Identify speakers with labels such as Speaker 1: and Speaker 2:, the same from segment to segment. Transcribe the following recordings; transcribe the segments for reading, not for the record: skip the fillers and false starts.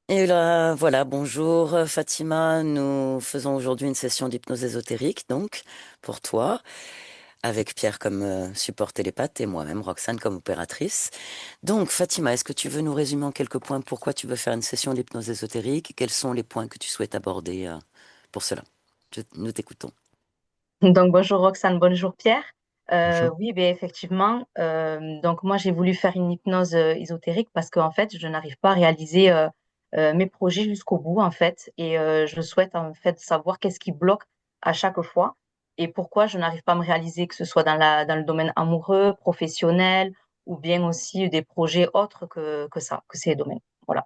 Speaker 1: Et là, voilà, bonjour Fatima. Nous faisons aujourd'hui une session d'hypnose ésotérique, donc, pour toi, avec Pierre comme support télépathe et moi-même, Roxane, comme opératrice. Donc, Fatima, est-ce que tu veux nous résumer en quelques points pourquoi tu veux faire une session d'hypnose ésotérique? Quels sont les points que tu souhaites aborder pour cela? Nous t'écoutons.
Speaker 2: Donc bonjour Roxane, bonjour Pierre.
Speaker 3: Bonjour.
Speaker 2: Oui, ben effectivement. Donc moi j'ai voulu faire une hypnose ésotérique parce qu'en fait je n'arrive pas à réaliser mes projets jusqu'au bout en fait et je souhaite en fait savoir qu'est-ce qui bloque à chaque fois et pourquoi je n'arrive pas à me réaliser, que ce soit dans le domaine amoureux, professionnel ou bien aussi des projets autres que ces domaines. Voilà.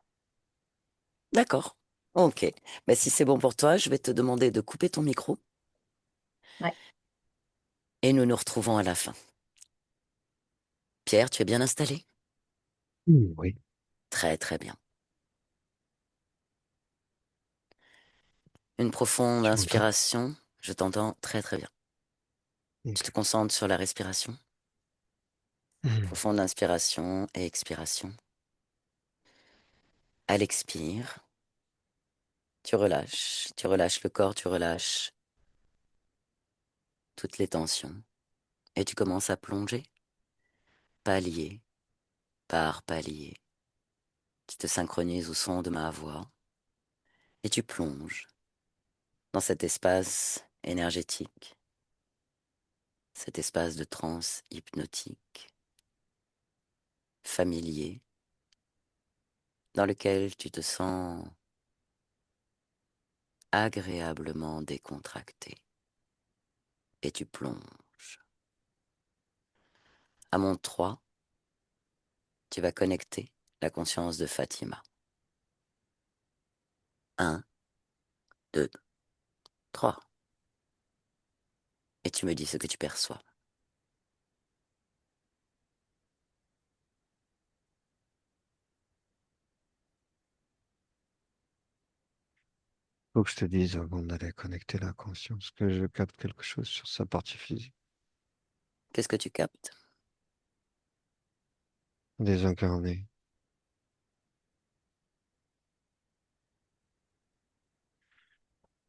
Speaker 1: D'accord. Ok. Ben, si c'est bon pour toi, je vais te demander de couper ton micro
Speaker 2: Ouais.
Speaker 1: et nous nous retrouvons à la fin. Pierre, tu es bien installé?
Speaker 3: Oui,
Speaker 1: Très, très bien. Une profonde
Speaker 3: tu m'entends?
Speaker 1: inspiration. Je t'entends très très bien. Tu te
Speaker 3: Ok.
Speaker 1: concentres sur la respiration. Profonde inspiration et expiration. À l'expire, tu relâches le corps, tu relâches toutes les tensions et tu commences à plonger, palier par palier. Tu te synchronises au son de ma voix et tu plonges dans cet espace énergétique, cet espace de transe hypnotique, familier, dans lequel tu te sens agréablement décontracté et tu plonges. À mon 3, tu vas connecter la conscience de Fatima. Un, 2, 3. Et tu me dis ce que tu perçois.
Speaker 3: Faut que je te dise avant d'aller connecter la conscience que je capte quelque chose sur sa partie physique.
Speaker 1: Qu'est-ce que tu captes?
Speaker 3: Désincarné.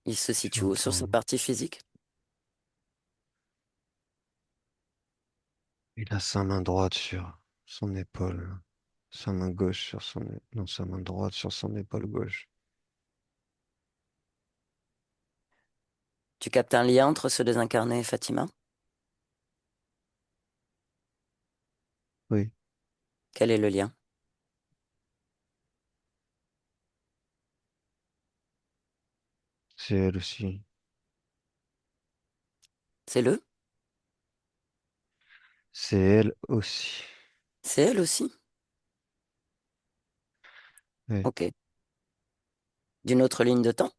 Speaker 1: Il se
Speaker 3: Tu
Speaker 1: situe où sur sa
Speaker 3: entends?
Speaker 1: partie physique?
Speaker 3: Il a sa main droite sur son épaule, sa main gauche sur non, sa main droite sur son épaule gauche.
Speaker 1: Tu captes un lien entre ce désincarné et Fatima?
Speaker 3: Oui,
Speaker 1: Quel est le lien?
Speaker 3: c'est elle aussi.
Speaker 1: C'est le?
Speaker 3: C'est elle aussi.
Speaker 1: C'est elle aussi?
Speaker 3: Oui,
Speaker 1: Ok. D'une autre ligne de temps?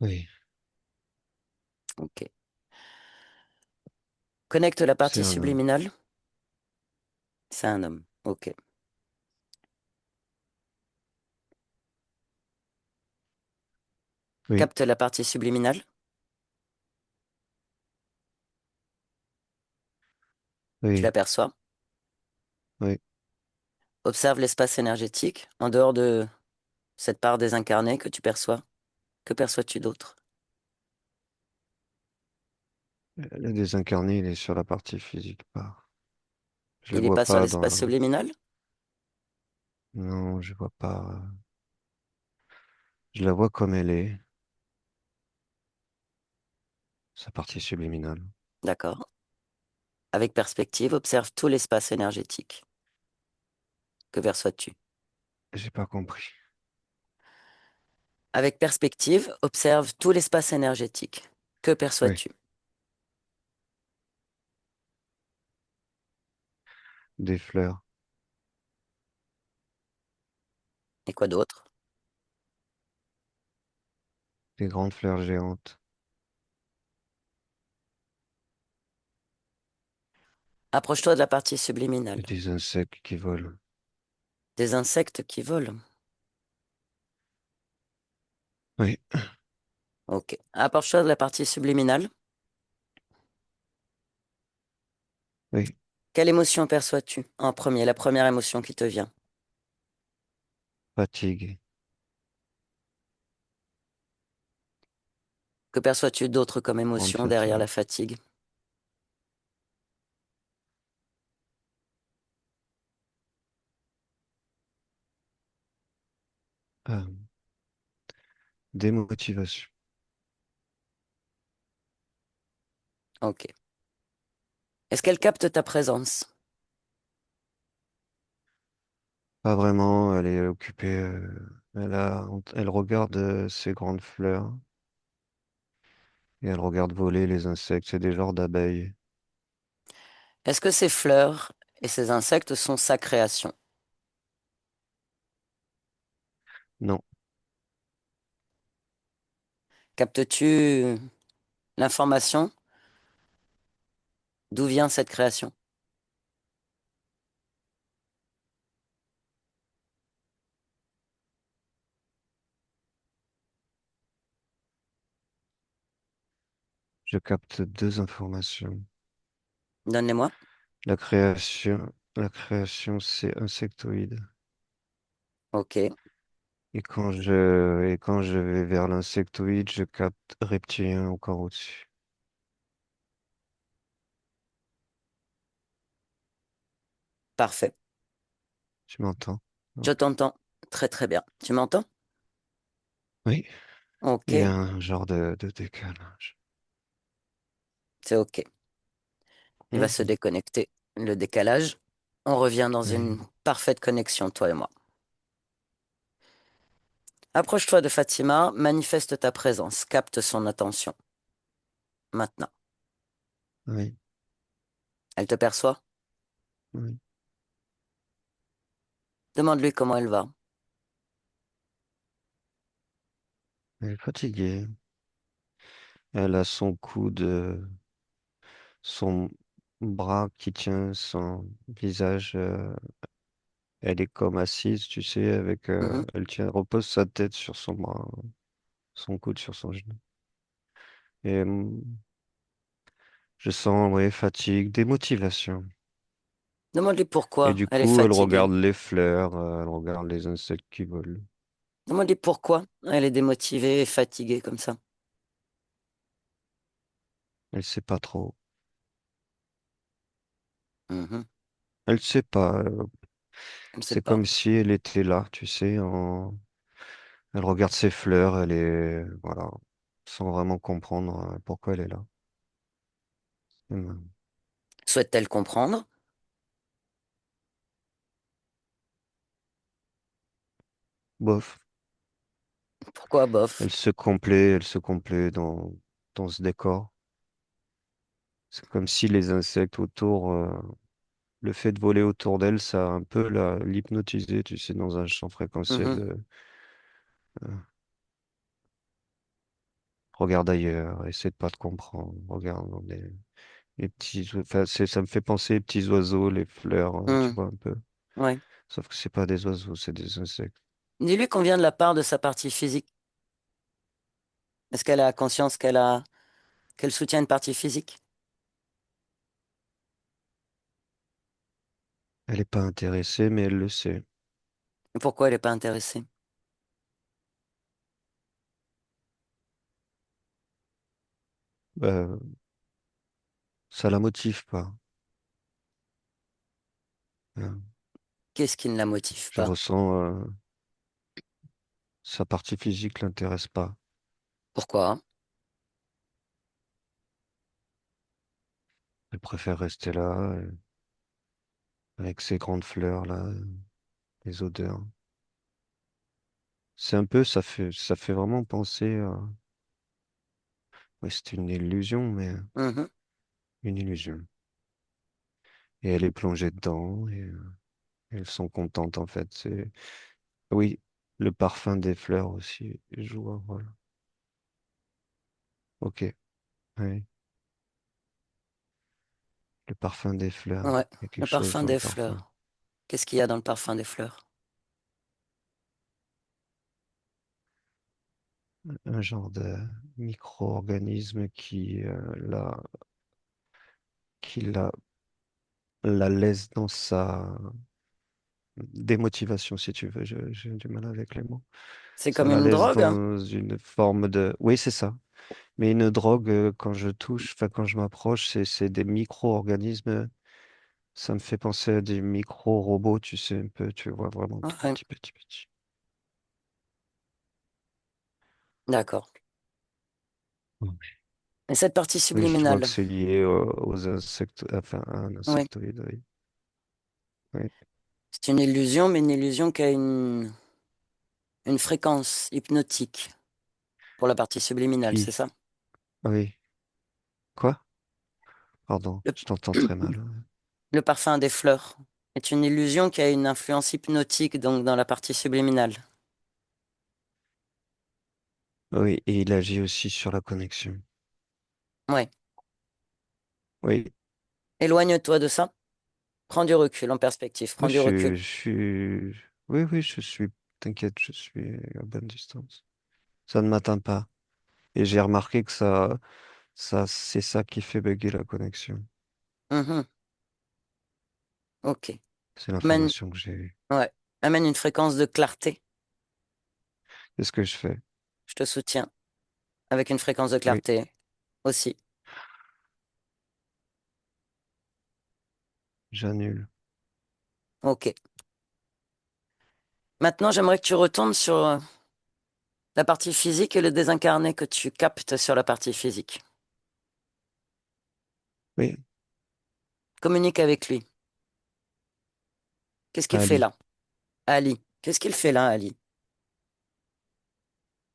Speaker 3: oui,
Speaker 1: Ok. Connecte la
Speaker 3: c'est
Speaker 1: partie
Speaker 3: un homme.
Speaker 1: subliminale? C'est un homme. Ok.
Speaker 3: Oui,
Speaker 1: Capte la partie subliminale? Tu
Speaker 3: oui,
Speaker 1: l'aperçois?
Speaker 3: oui.
Speaker 1: Observe l'espace énergétique en dehors de cette part désincarnée que tu perçois. Que perçois-tu d'autre?
Speaker 3: Le désincarné, il est sur la partie physique, pas. Je le
Speaker 1: Il n'est
Speaker 3: vois
Speaker 1: pas sur
Speaker 3: pas dans
Speaker 1: l'espace
Speaker 3: le...
Speaker 1: subliminal?
Speaker 3: Non, je vois pas. Je la vois comme elle est, sa partie subliminale.
Speaker 1: D'accord. Avec perspective, observe tout l'espace énergétique. Que perçois-tu?
Speaker 3: J'ai pas compris.
Speaker 1: Avec perspective, observe tout l'espace énergétique. Que
Speaker 3: Oui,
Speaker 1: perçois-tu?
Speaker 3: des fleurs,
Speaker 1: Et quoi d'autre?
Speaker 3: des grandes fleurs géantes,
Speaker 1: Approche-toi de la partie
Speaker 3: et
Speaker 1: subliminale.
Speaker 3: des insectes qui volent.
Speaker 1: Des insectes qui volent.
Speaker 3: Oui,
Speaker 1: Ok. Approche-toi de la partie subliminale.
Speaker 3: oui,
Speaker 1: Quelle émotion perçois-tu en premier? La première émotion qui te vient.
Speaker 3: fatigue,
Speaker 1: Que perçois-tu d'autre comme
Speaker 3: grande
Speaker 1: émotion derrière
Speaker 3: fatigue.
Speaker 1: la fatigue?
Speaker 3: Euh, Démotivation.
Speaker 1: Ok. Est-ce qu'elle capte ta présence?
Speaker 3: Pas vraiment, elle est occupée. Elle regarde ses grandes fleurs et elle regarde voler les insectes. C'est des genres d'abeilles.
Speaker 1: Est-ce que ces fleurs et ces insectes sont sa création?
Speaker 3: Non,
Speaker 1: Captes-tu l'information? D'où vient cette création?
Speaker 3: je capte deux informations.
Speaker 1: Donne-les-moi.
Speaker 3: La création, c'est insectoïde.
Speaker 1: Ok,
Speaker 3: Et quand je vais vers l'insectoïde, je capte reptilien encore au-dessus.
Speaker 1: parfait.
Speaker 3: Tu m'entends?
Speaker 1: Je t'entends très très bien. Tu m'entends?
Speaker 3: Oui,
Speaker 1: Ok,
Speaker 3: il y a un genre de décalage.
Speaker 1: c'est ok. Il va se
Speaker 3: Mhm.
Speaker 1: déconnecter. Le décalage. On revient dans une
Speaker 3: Oui,
Speaker 1: parfaite connexion, toi et moi. Approche-toi de Fatima, manifeste ta présence, capte son attention. Maintenant.
Speaker 3: oui,
Speaker 1: Elle te perçoit?
Speaker 3: oui.
Speaker 1: Demande-lui comment elle va.
Speaker 3: Elle est fatiguée. Elle a son coude, son bras qui tient son visage. Elle est comme assise, tu sais,
Speaker 1: Mhm.
Speaker 3: repose sa tête sur son bras, son coude sur son genou. Et je sens, ouais, fatigue, démotivation.
Speaker 1: Demande-lui
Speaker 3: Et
Speaker 1: pourquoi
Speaker 3: du
Speaker 1: elle est
Speaker 3: coup, elle
Speaker 1: fatiguée.
Speaker 3: regarde les fleurs, elle regarde les insectes qui volent.
Speaker 1: Demande-lui pourquoi elle est démotivée et fatiguée comme ça.
Speaker 3: Elle sait pas trop.
Speaker 1: Mhm.
Speaker 3: Elle sait pas.
Speaker 1: Elle ne sait
Speaker 3: C'est
Speaker 1: pas.
Speaker 3: comme si elle était là, tu sais. Elle regarde ses fleurs, elle est, voilà, sans vraiment comprendre pourquoi elle est là.
Speaker 1: Souhaite-t-elle comprendre?
Speaker 3: Bof.
Speaker 1: Pourquoi bof?
Speaker 3: Elle se complaît dans ce décor. C'est comme si les insectes autour, le fait de voler autour d'elle, ça a un peu l'hypnotisé, tu sais, dans un champ fréquentiel.
Speaker 1: Mhm.
Speaker 3: Regarde ailleurs, essaie de pas te comprendre. Regarde les enfin, ça me fait penser les petits oiseaux, les fleurs, tu
Speaker 1: Mhm.
Speaker 3: vois un peu.
Speaker 1: Ouais.
Speaker 3: Sauf que c'est pas des oiseaux, c'est des insectes.
Speaker 1: Dis-lui qu'on vient de la part de sa partie physique. Est-ce qu'elle a conscience qu'elle soutient une partie physique?
Speaker 3: Elle est pas intéressée, mais elle le sait.
Speaker 1: Et pourquoi elle n'est pas intéressée?
Speaker 3: Euh, Ça la motive pas. Euh,
Speaker 1: Qu'est-ce qui ne la motive
Speaker 3: Je
Speaker 1: pas?
Speaker 3: ressens, sa partie physique l'intéresse pas.
Speaker 1: Pourquoi?
Speaker 3: Elle préfère rester là, avec ses grandes fleurs là, les odeurs. C'est un peu, ça fait vraiment penser à, ouais, c'est une illusion, mais
Speaker 1: Mhm.
Speaker 3: une illusion. Et elle est plongée dedans et elles sont contentes en fait. Oui, le parfum des fleurs aussi joue un rôle. Ok, oui, le parfum des fleurs.
Speaker 1: Ouais,
Speaker 3: Il y a quelque
Speaker 1: le
Speaker 3: chose
Speaker 1: parfum
Speaker 3: dans le
Speaker 1: des
Speaker 3: parfum.
Speaker 1: fleurs. Qu'est-ce qu'il y a dans le parfum des fleurs?
Speaker 3: Un genre de micro-organisme qui la laisse dans démotivation, si tu veux. J'ai du mal avec les mots.
Speaker 1: C'est
Speaker 3: Ça
Speaker 1: comme
Speaker 3: la
Speaker 1: une
Speaker 3: laisse
Speaker 1: drogue, hein.
Speaker 3: dans une forme de... Oui, c'est ça. Mais une drogue, quand je touche, enfin, quand je m'approche, c'est des micro-organismes. Ça me fait penser à des micro-robots, tu sais, un peu, tu vois, vraiment tout
Speaker 1: Ouais,
Speaker 3: petit, petit, petit.
Speaker 1: d'accord.
Speaker 3: Mm.
Speaker 1: Et cette partie
Speaker 3: Oui, je vois
Speaker 1: subliminale,
Speaker 3: que c'est lié aux insectes, enfin, à un
Speaker 1: oui,
Speaker 3: insectoïde, oui. Oui.
Speaker 1: c'est une illusion, mais une illusion qui a une fréquence hypnotique pour la partie subliminale, c'est
Speaker 3: Qui?
Speaker 1: ça?
Speaker 3: Ah oui. Quoi? Pardon,
Speaker 1: Le,
Speaker 3: je t'entends très mal.
Speaker 1: le parfum des fleurs est une illusion qui a une influence hypnotique donc dans la partie subliminale.
Speaker 3: Oui, et il agit aussi sur la connexion.
Speaker 1: Oui.
Speaker 3: Oui,
Speaker 1: Éloigne-toi de ça. Prends du recul en perspective.
Speaker 3: moi,
Speaker 1: Prends du recul.
Speaker 3: oui, oui, t'inquiète, je suis à bonne distance. Ça ne m'atteint pas. Et j'ai remarqué que c'est ça qui fait bugger la connexion.
Speaker 1: Mhm. Ok.
Speaker 3: C'est
Speaker 1: Amène,
Speaker 3: l'information que j'ai eue.
Speaker 1: ouais. Amène une fréquence de clarté.
Speaker 3: C'est ce que je fais.
Speaker 1: Je te soutiens. Avec une fréquence de
Speaker 3: Oui,
Speaker 1: clarté aussi.
Speaker 3: j'annule.
Speaker 1: Ok. Maintenant, j'aimerais que tu retournes sur la partie physique et le désincarné que tu captes sur la partie physique.
Speaker 3: Oui,
Speaker 1: Communique avec lui. Qu'est-ce qu'il fait
Speaker 3: Ali,
Speaker 1: là? Ali. Qu'est-ce qu'il fait là, Ali?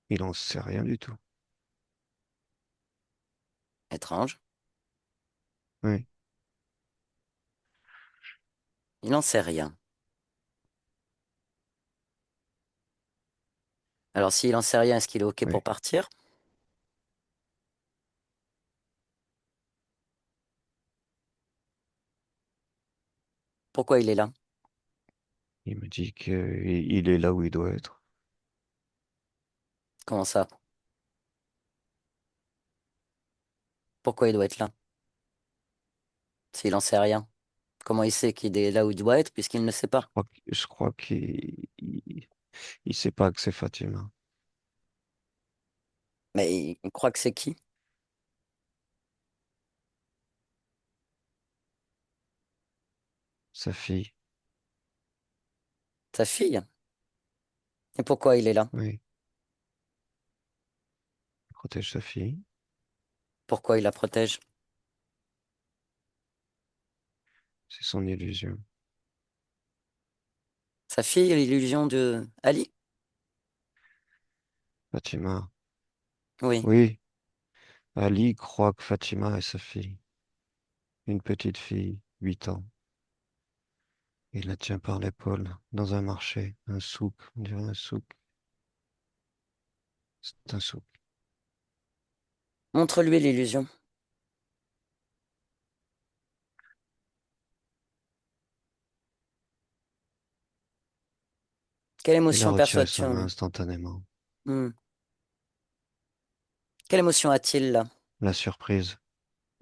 Speaker 3: il en sait rien du tout.
Speaker 1: Étrange.
Speaker 3: Oui,
Speaker 1: Il n'en sait rien. Alors, s'il n'en sait rien, est-ce qu'il est OK pour
Speaker 3: oui.
Speaker 1: partir? Pourquoi il est là?
Speaker 3: Il me dit qu'il est là où il doit être.
Speaker 1: Comment ça? Pourquoi il doit être là? S'il n'en sait rien. Comment il sait qu'il est là où il doit être puisqu'il ne sait pas?
Speaker 3: Je crois il sait pas que c'est Fatima,
Speaker 1: Mais il croit que c'est qui?
Speaker 3: sa fille.
Speaker 1: Sa fille. Et pourquoi il est là?
Speaker 3: Oui, il protège sa fille.
Speaker 1: Pourquoi il la protège?
Speaker 3: C'est son illusion.
Speaker 1: Sa fille est l'illusion de Ali?
Speaker 3: Fatima.
Speaker 1: Oui.
Speaker 3: Oui, Ali croit que Fatima est sa fille. Une petite fille, 8 ans. Il la tient par l'épaule dans un marché, un souk, on dirait un souk. C'est un souk.
Speaker 1: Montre-lui l'illusion. Quelle
Speaker 3: Il a
Speaker 1: émotion
Speaker 3: retiré sa
Speaker 1: perçois-tu en
Speaker 3: main
Speaker 1: lui?
Speaker 3: instantanément.
Speaker 1: Hmm. Quelle émotion a-t-il là?
Speaker 3: La surprise.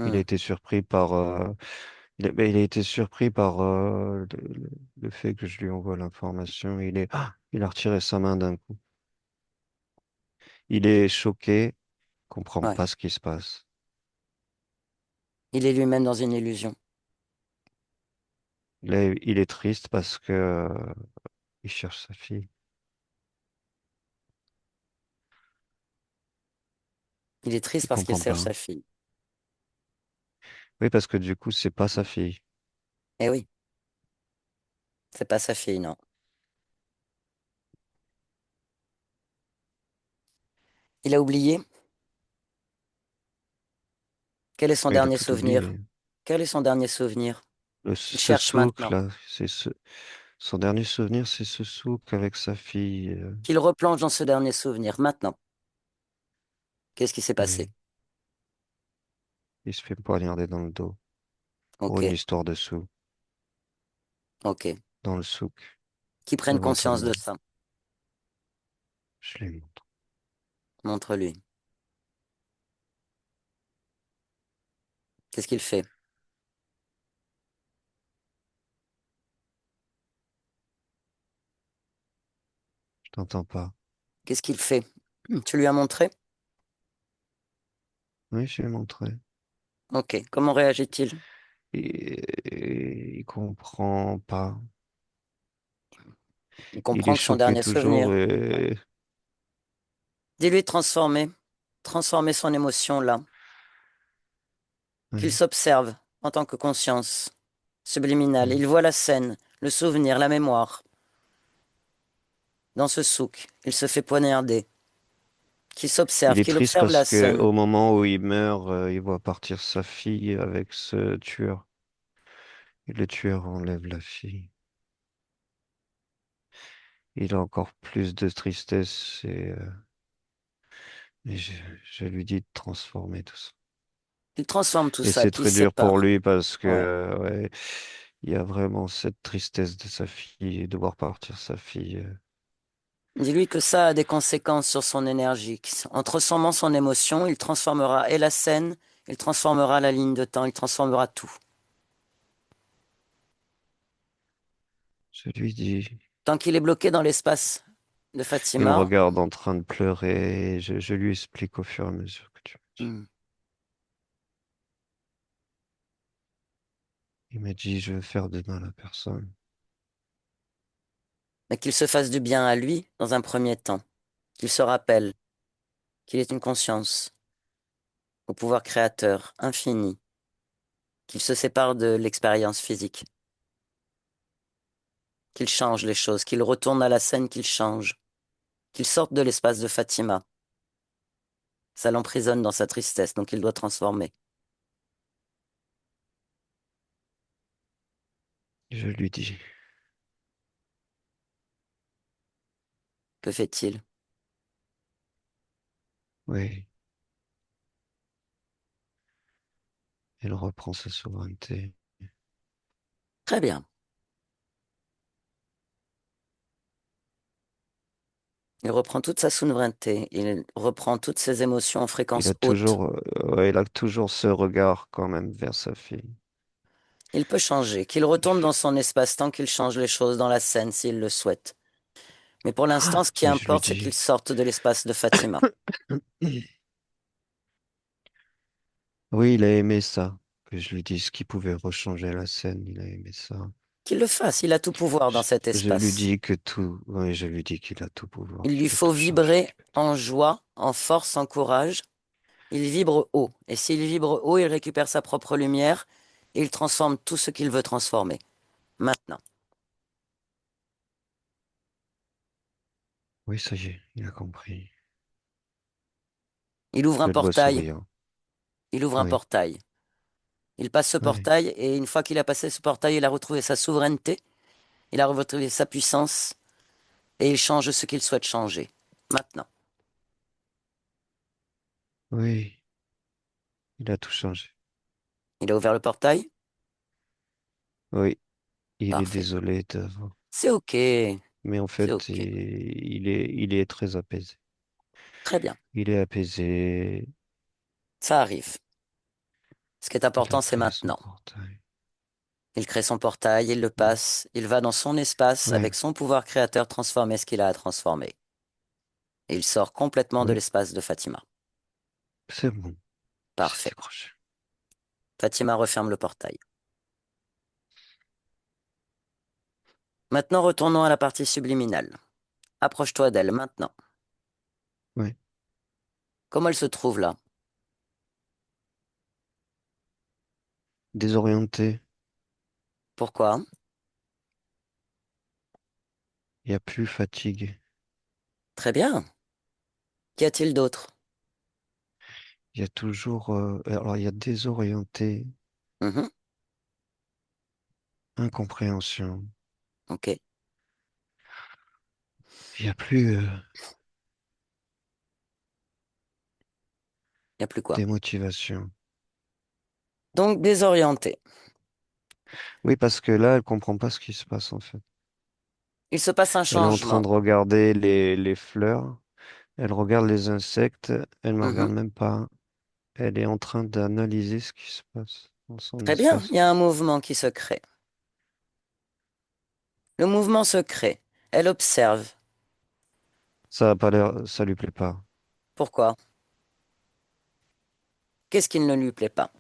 Speaker 3: Il a
Speaker 1: Hmm.
Speaker 3: été surpris par, il a été surpris par le fait que je lui envoie l'information. Il a retiré sa main d'un coup. Il est choqué, comprend
Speaker 1: Ouais.
Speaker 3: pas ce qui se passe.
Speaker 1: Il est lui-même dans une illusion.
Speaker 3: Il est triste parce que il cherche sa fille.
Speaker 1: Il est triste
Speaker 3: Il
Speaker 1: parce qu'il
Speaker 3: comprend
Speaker 1: cherche
Speaker 3: pas.
Speaker 1: sa fille.
Speaker 3: Oui, parce que du coup, c'est pas sa fille.
Speaker 1: Eh oui, c'est pas sa fille, non. Il a oublié. Quel est son
Speaker 3: Il a
Speaker 1: dernier
Speaker 3: tout
Speaker 1: souvenir?
Speaker 3: oublié.
Speaker 1: Quel est son dernier souvenir? Il
Speaker 3: Ce
Speaker 1: cherche
Speaker 3: souk
Speaker 1: maintenant.
Speaker 3: là, son dernier souvenir, c'est ce souk avec sa fille.
Speaker 1: Qu'il replonge dans ce dernier souvenir maintenant. Qu'est-ce qui s'est passé?
Speaker 3: Oui, il se fait poignarder dans le dos pour
Speaker 1: Ok,
Speaker 3: une histoire de sous
Speaker 1: ok.
Speaker 3: dans le souk
Speaker 1: Qu'il prenne
Speaker 3: devant tout le
Speaker 1: conscience de
Speaker 3: monde.
Speaker 1: ça.
Speaker 3: Je lui montre.
Speaker 1: Montre-lui. Qu'est-ce qu'il fait?
Speaker 3: T'entends pas.
Speaker 1: Qu'est-ce qu'il fait? Tu lui as montré?
Speaker 3: Oui, je lui ai montré.
Speaker 1: Ok. Comment réagit-il?
Speaker 3: Et il comprend pas.
Speaker 1: Il
Speaker 3: Il est
Speaker 1: comprend que son
Speaker 3: choqué
Speaker 1: dernier souvenir.
Speaker 3: toujours
Speaker 1: Ouais.
Speaker 3: et
Speaker 1: Dis-lui de transformer. Transformer son émotion là. Qu'il
Speaker 3: ouais.
Speaker 1: s'observe en tant que conscience subliminale.
Speaker 3: Ouais.
Speaker 1: Il voit la scène, le souvenir, la mémoire. Dans ce souk, il se fait poignarder. Qu'il
Speaker 3: Il
Speaker 1: s'observe,
Speaker 3: est
Speaker 1: qu'il
Speaker 3: triste
Speaker 1: observe la
Speaker 3: parce que
Speaker 1: scène.
Speaker 3: au moment où il meurt, il voit partir sa fille avec ce tueur. Et le tueur enlève la fille. Il a encore plus de tristesse et je lui dis de transformer tout ça.
Speaker 1: Il transforme tout
Speaker 3: Et
Speaker 1: ça,
Speaker 3: c'est
Speaker 1: qu'il
Speaker 3: très dur pour
Speaker 1: sépare.
Speaker 3: lui parce que
Speaker 1: Ouais.
Speaker 3: ouais, il y a vraiment cette tristesse de sa fille et de voir partir sa fille.
Speaker 1: Dis-lui que ça a des conséquences sur son énergie. En transformant son émotion, il transformera et la scène, il transformera la ligne de temps, il transformera tout.
Speaker 3: Je lui dis,
Speaker 1: Tant qu'il est bloqué dans l'espace de
Speaker 3: il me
Speaker 1: Fatima,
Speaker 3: regarde en train de pleurer et je lui explique au fur et à mesure que tu me dis.
Speaker 1: hmm,
Speaker 3: Il m'a dit, je veux faire de mal à personne.
Speaker 1: mais qu'il se fasse du bien à lui dans un premier temps, qu'il se rappelle qu'il est une conscience au pouvoir créateur infini, qu'il se sépare de l'expérience physique, qu'il change les choses, qu'il retourne à la scène, qu'il change, qu'il sorte de l'espace de Fatima. Ça l'emprisonne dans sa tristesse, donc il doit transformer.
Speaker 3: Je lui dis,
Speaker 1: Que fait-il?
Speaker 3: oui, il reprend sa souveraineté.
Speaker 1: Très bien. Il reprend toute sa souveraineté, il reprend toutes ses émotions en fréquence haute.
Speaker 3: Ouais, il a toujours ce regard quand même vers sa fille.
Speaker 1: Il peut changer, qu'il retourne
Speaker 3: Je-
Speaker 1: dans son espace-temps, qu'il change les choses dans la scène s'il le souhaite. Mais pour l'instant, ce qui
Speaker 3: Mais je lui
Speaker 1: importe, c'est qu'il
Speaker 3: dis,
Speaker 1: sorte de l'espace de Fatima.
Speaker 3: oui, il a aimé ça. Que je lui dise qu'il pouvait rechanger la scène, il a aimé ça.
Speaker 1: Qu'il le fasse, il a tout pouvoir dans cet
Speaker 3: Je lui
Speaker 1: espace.
Speaker 3: dis que tout, oui, je lui dis qu'il a tout pouvoir,
Speaker 1: Il
Speaker 3: qu'il
Speaker 1: lui
Speaker 3: peut
Speaker 1: faut
Speaker 3: tout changer,
Speaker 1: vibrer
Speaker 3: qu'il peut tout.
Speaker 1: en joie, en force, en courage. Il vibre haut. Et s'il vibre haut, il récupère sa propre lumière et il transforme tout ce qu'il veut transformer. Maintenant.
Speaker 3: Oui, ça y est, il a compris.
Speaker 1: Il ouvre un
Speaker 3: Je le vois
Speaker 1: portail.
Speaker 3: souriant.
Speaker 1: Il ouvre un
Speaker 3: Oui,
Speaker 1: portail. Il passe ce
Speaker 3: oui,
Speaker 1: portail et une fois qu'il a passé ce portail, il a retrouvé sa souveraineté, il a retrouvé sa puissance et il change ce qu'il souhaite changer. Maintenant.
Speaker 3: oui, il a tout changé.
Speaker 1: Il a ouvert le portail?
Speaker 3: Oui, il est
Speaker 1: Parfait.
Speaker 3: désolé d'avoir.
Speaker 1: C'est OK.
Speaker 3: Mais en
Speaker 1: C'est
Speaker 3: fait,
Speaker 1: OK.
Speaker 3: il est très apaisé.
Speaker 1: Très bien.
Speaker 3: Il est apaisé.
Speaker 1: Ça arrive. Ce qui est
Speaker 3: Il a
Speaker 1: important, c'est
Speaker 3: créé son
Speaker 1: maintenant.
Speaker 3: portail.
Speaker 1: Il crée son portail, il le
Speaker 3: Mm.
Speaker 1: passe, il va dans son espace
Speaker 3: Ouais,
Speaker 1: avec son pouvoir créateur transformer ce qu'il a à transformer. Et il sort complètement de
Speaker 3: ouais,
Speaker 1: l'espace de Fatima.
Speaker 3: c'est bon. C'est
Speaker 1: Parfait.
Speaker 3: décroché.
Speaker 1: Fatima referme le portail. Maintenant, retournons à la partie subliminale. Approche-toi d'elle maintenant.
Speaker 3: Ouais,
Speaker 1: Comment elle se trouve là?
Speaker 3: désorienté.
Speaker 1: Pourquoi?
Speaker 3: Il n'y a plus fatigue.
Speaker 1: Très bien. Qu'y a-t-il d'autre?
Speaker 3: Il y a toujours. Alors, il y a désorienté,
Speaker 1: Mhm.
Speaker 3: incompréhension.
Speaker 1: Ok.
Speaker 3: Il n'y a plus
Speaker 1: Y a plus quoi?
Speaker 3: d'émotivation.
Speaker 1: Donc désorienté.
Speaker 3: Oui, parce que là, elle comprend pas ce qui se passe en fait.
Speaker 1: Il se passe un
Speaker 3: Elle est en train
Speaker 1: changement.
Speaker 3: de regarder les fleurs. Elle regarde les insectes. Elle me
Speaker 1: Mhm.
Speaker 3: regarde même pas. Elle est en train d'analyser ce qui se passe dans son
Speaker 1: Très bien. Il
Speaker 3: espace.
Speaker 1: y a un mouvement qui se crée. Le mouvement se crée. Elle observe.
Speaker 3: Ça a pas l'air, ça lui plaît pas.
Speaker 1: Pourquoi? Qu'est-ce qui ne lui plaît pas?